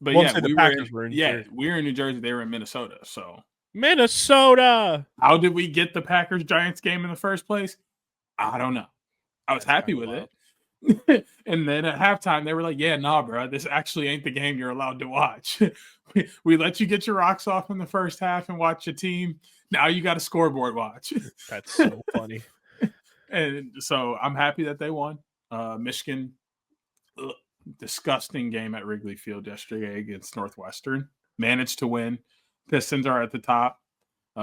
But well, yeah, the Packers were in Jersey. We were in New Jersey, they were in Minnesota. So Minnesota. How did we get the Packers Giants game in the first place? I don't know. I was happy with it. And then at halftime, they were like, yeah, nah, bro, this actually ain't the game you're allowed to watch. we let you get your rocks off in the first half and watch your team. Now you got a scoreboard watch. That's so funny. And so I'm happy that they won. Michigan, disgusting game at Wrigley Field yesterday against Northwestern. Managed to win. Pistons are at the top.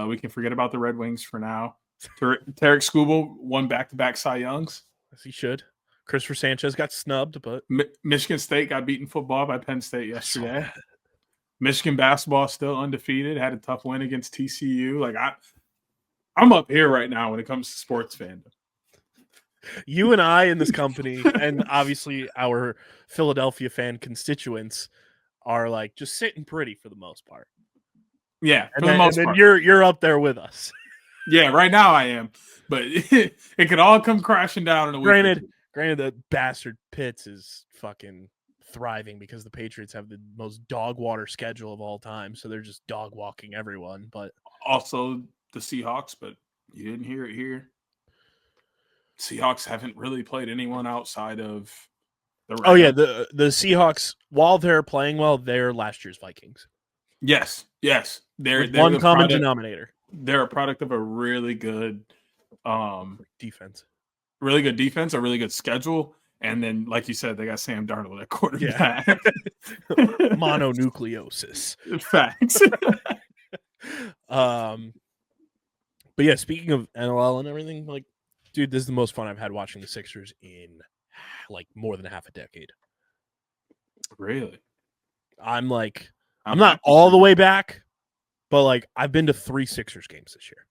We can forget about the Red Wings for now. Tarek Skubal won back-to-back Cy Youngs. As he should. Christopher Sanchez got snubbed, but Michigan State got beaten football by Penn State yesterday. Michigan basketball still undefeated. Had a tough win against TCU. Like I'm up here right now when it comes to sports fandom. You and I in this company, and obviously our Philadelphia fan constituents, are like just sitting pretty for the most part. Yeah, for the most part. You're up there with us. Yeah, right now I am, but it could all come crashing down in a week. Granted, the bastard Pitts is fucking thriving because the Patriots have the most dog water schedule of all time, so they're just dog walking everyone. But also the Seahawks, but you didn't hear it here. Seahawks haven't really played anyone outside of the Rams. Oh yeah, the Seahawks, while they're playing well, they're last year's Vikings. Yes. They're one common denominator. They're a product of a really good defense. really good defense, a really good schedule, and then, like you said, they got Sam Darnold at quarterback. Mononucleosis. Facts. But yeah, speaking of NLL and everything, like, dude, this is the most fun I've had watching the Sixers in like more than half a decade. Really? I'm not all the way back, but like I've been to 3 Sixers games this year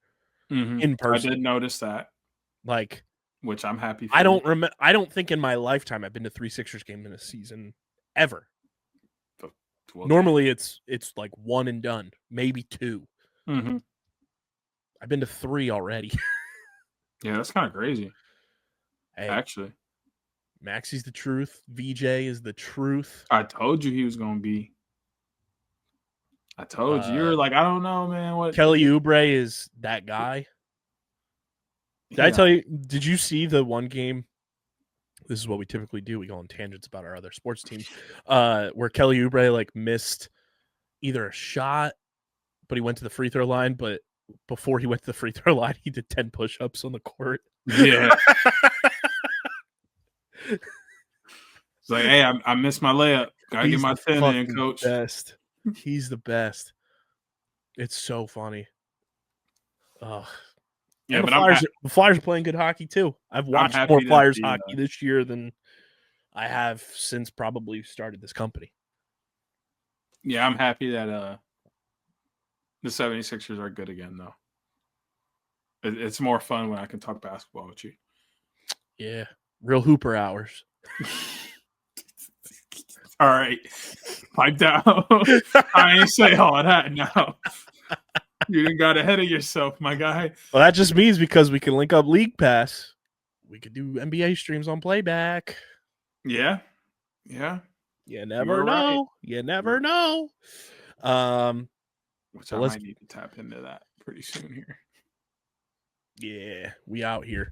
in person. I did notice that. Like, which I'm happy for. I don't think in my lifetime I've been to 3 Sixers games in a season ever. Well, normally it's like 1 and done, maybe 2. Mm-hmm. I've been to 3 already. Yeah, that's kind of crazy. Hey, actually, Maxie's the truth. VJ is the truth. I told you he was gonna be. I told you. You were like, I don't know, man. What Kelly Oubre is that guy. Did I tell you? Did you see the one game? This is what we typically do. We go on tangents about our other sports teams. Where Kelly Oubre like missed either a shot, but he went to the free throw line. But before he went to the free throw line, he did 10 push-ups on the court. Yeah. It's like, hey, I missed my layup. Gotta get my 10 in, coach. Best. He's the best. It's so funny. Oh. Yeah, but the Flyers are playing good hockey too. I've watched more Flyers hockey this year than I have since probably started this company. Yeah, I'm happy that the 76ers are good again, though. It's more fun when I can talk basketball with you. Yeah, real hooper hours. All right, pipe down. I ain't say all of that now. You done got ahead of yourself, my guy. Well, that just means because we can link up League Pass, we could do NBA streams on playback. Yeah. Yeah. You never know. Right. You never know. Which I might need to tap into that pretty soon here. Yeah, we out here.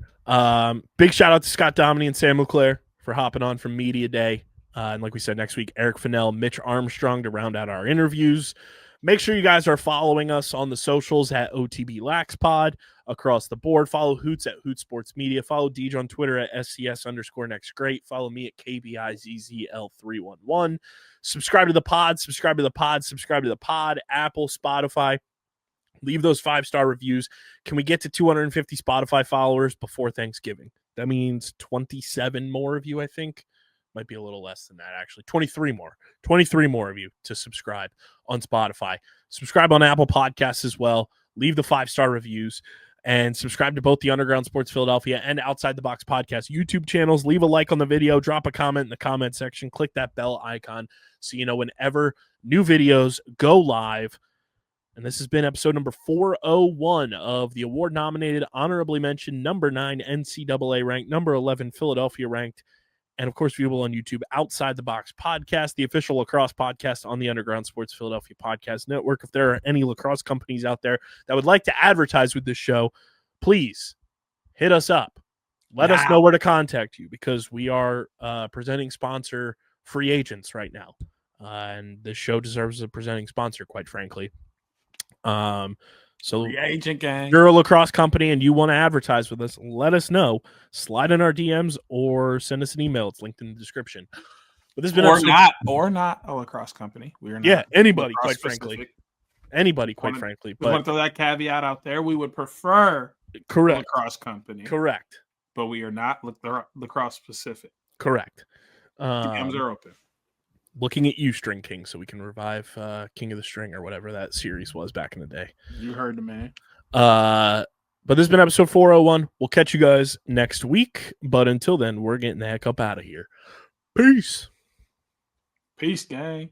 Big shout out to Scott Dominey and Sam LeClair for hopping on from Media Day. And like we said, next week, Eric Fennell, Mitch Armstrong to round out our interviews. Make sure you guys are following us on the socials at OTB LaxPod across the board. Follow Hoots at Hoot Sports Media. Follow Deej on Twitter at SCS_NextGreat. Follow me at KBIZZL311. Subscribe to the pod. Subscribe to the pod. Subscribe to the pod. Apple, Spotify. Leave those 5-star reviews. Can we get to 250 Spotify followers before Thanksgiving? That means 27 more of you, I think. Might be a little less than that, actually. 23 more of you to subscribe on Spotify. Subscribe on Apple Podcasts as well. Leave the 5-star reviews and subscribe to both the Underground Sports Philadelphia and Outside the Box Podcast YouTube channels. Leave a like on the video. Drop a comment in the comment section. Click that bell icon so you know whenever new videos go live. And this has been episode number 401 of the award-nominated, honorably mentioned, number 9 NCAA ranked, number 11 Philadelphia ranked, and, of course, viewable on YouTube, Outside the Box Podcast, the official lacrosse podcast on the Underground Sports Philadelphia Podcast Network. If there are any lacrosse companies out there that would like to advertise with this show, please hit us up. Let us know where to contact you because we are presenting sponsor free agents right now. And this show deserves a presenting sponsor, quite frankly. So free agent gang. If you're a lacrosse company and you want to advertise with us, let us know. Slide in our DMs or send us an email. It's linked in the description. But this has been not a lacrosse company. We are not. Yeah, anybody, quite frankly. Anybody, quite frankly. But want to throw that caveat out there. We would prefer a lacrosse company. Correct. But we are not lacrosse specific. Correct. DMs are open. Looking at you, String King, so we can revive King of the String or whatever that series was back in the day. You heard the man. But this has been episode 401. We'll catch you guys next week. But until then, we're getting the heck up out of here. Peace. Peace, gang.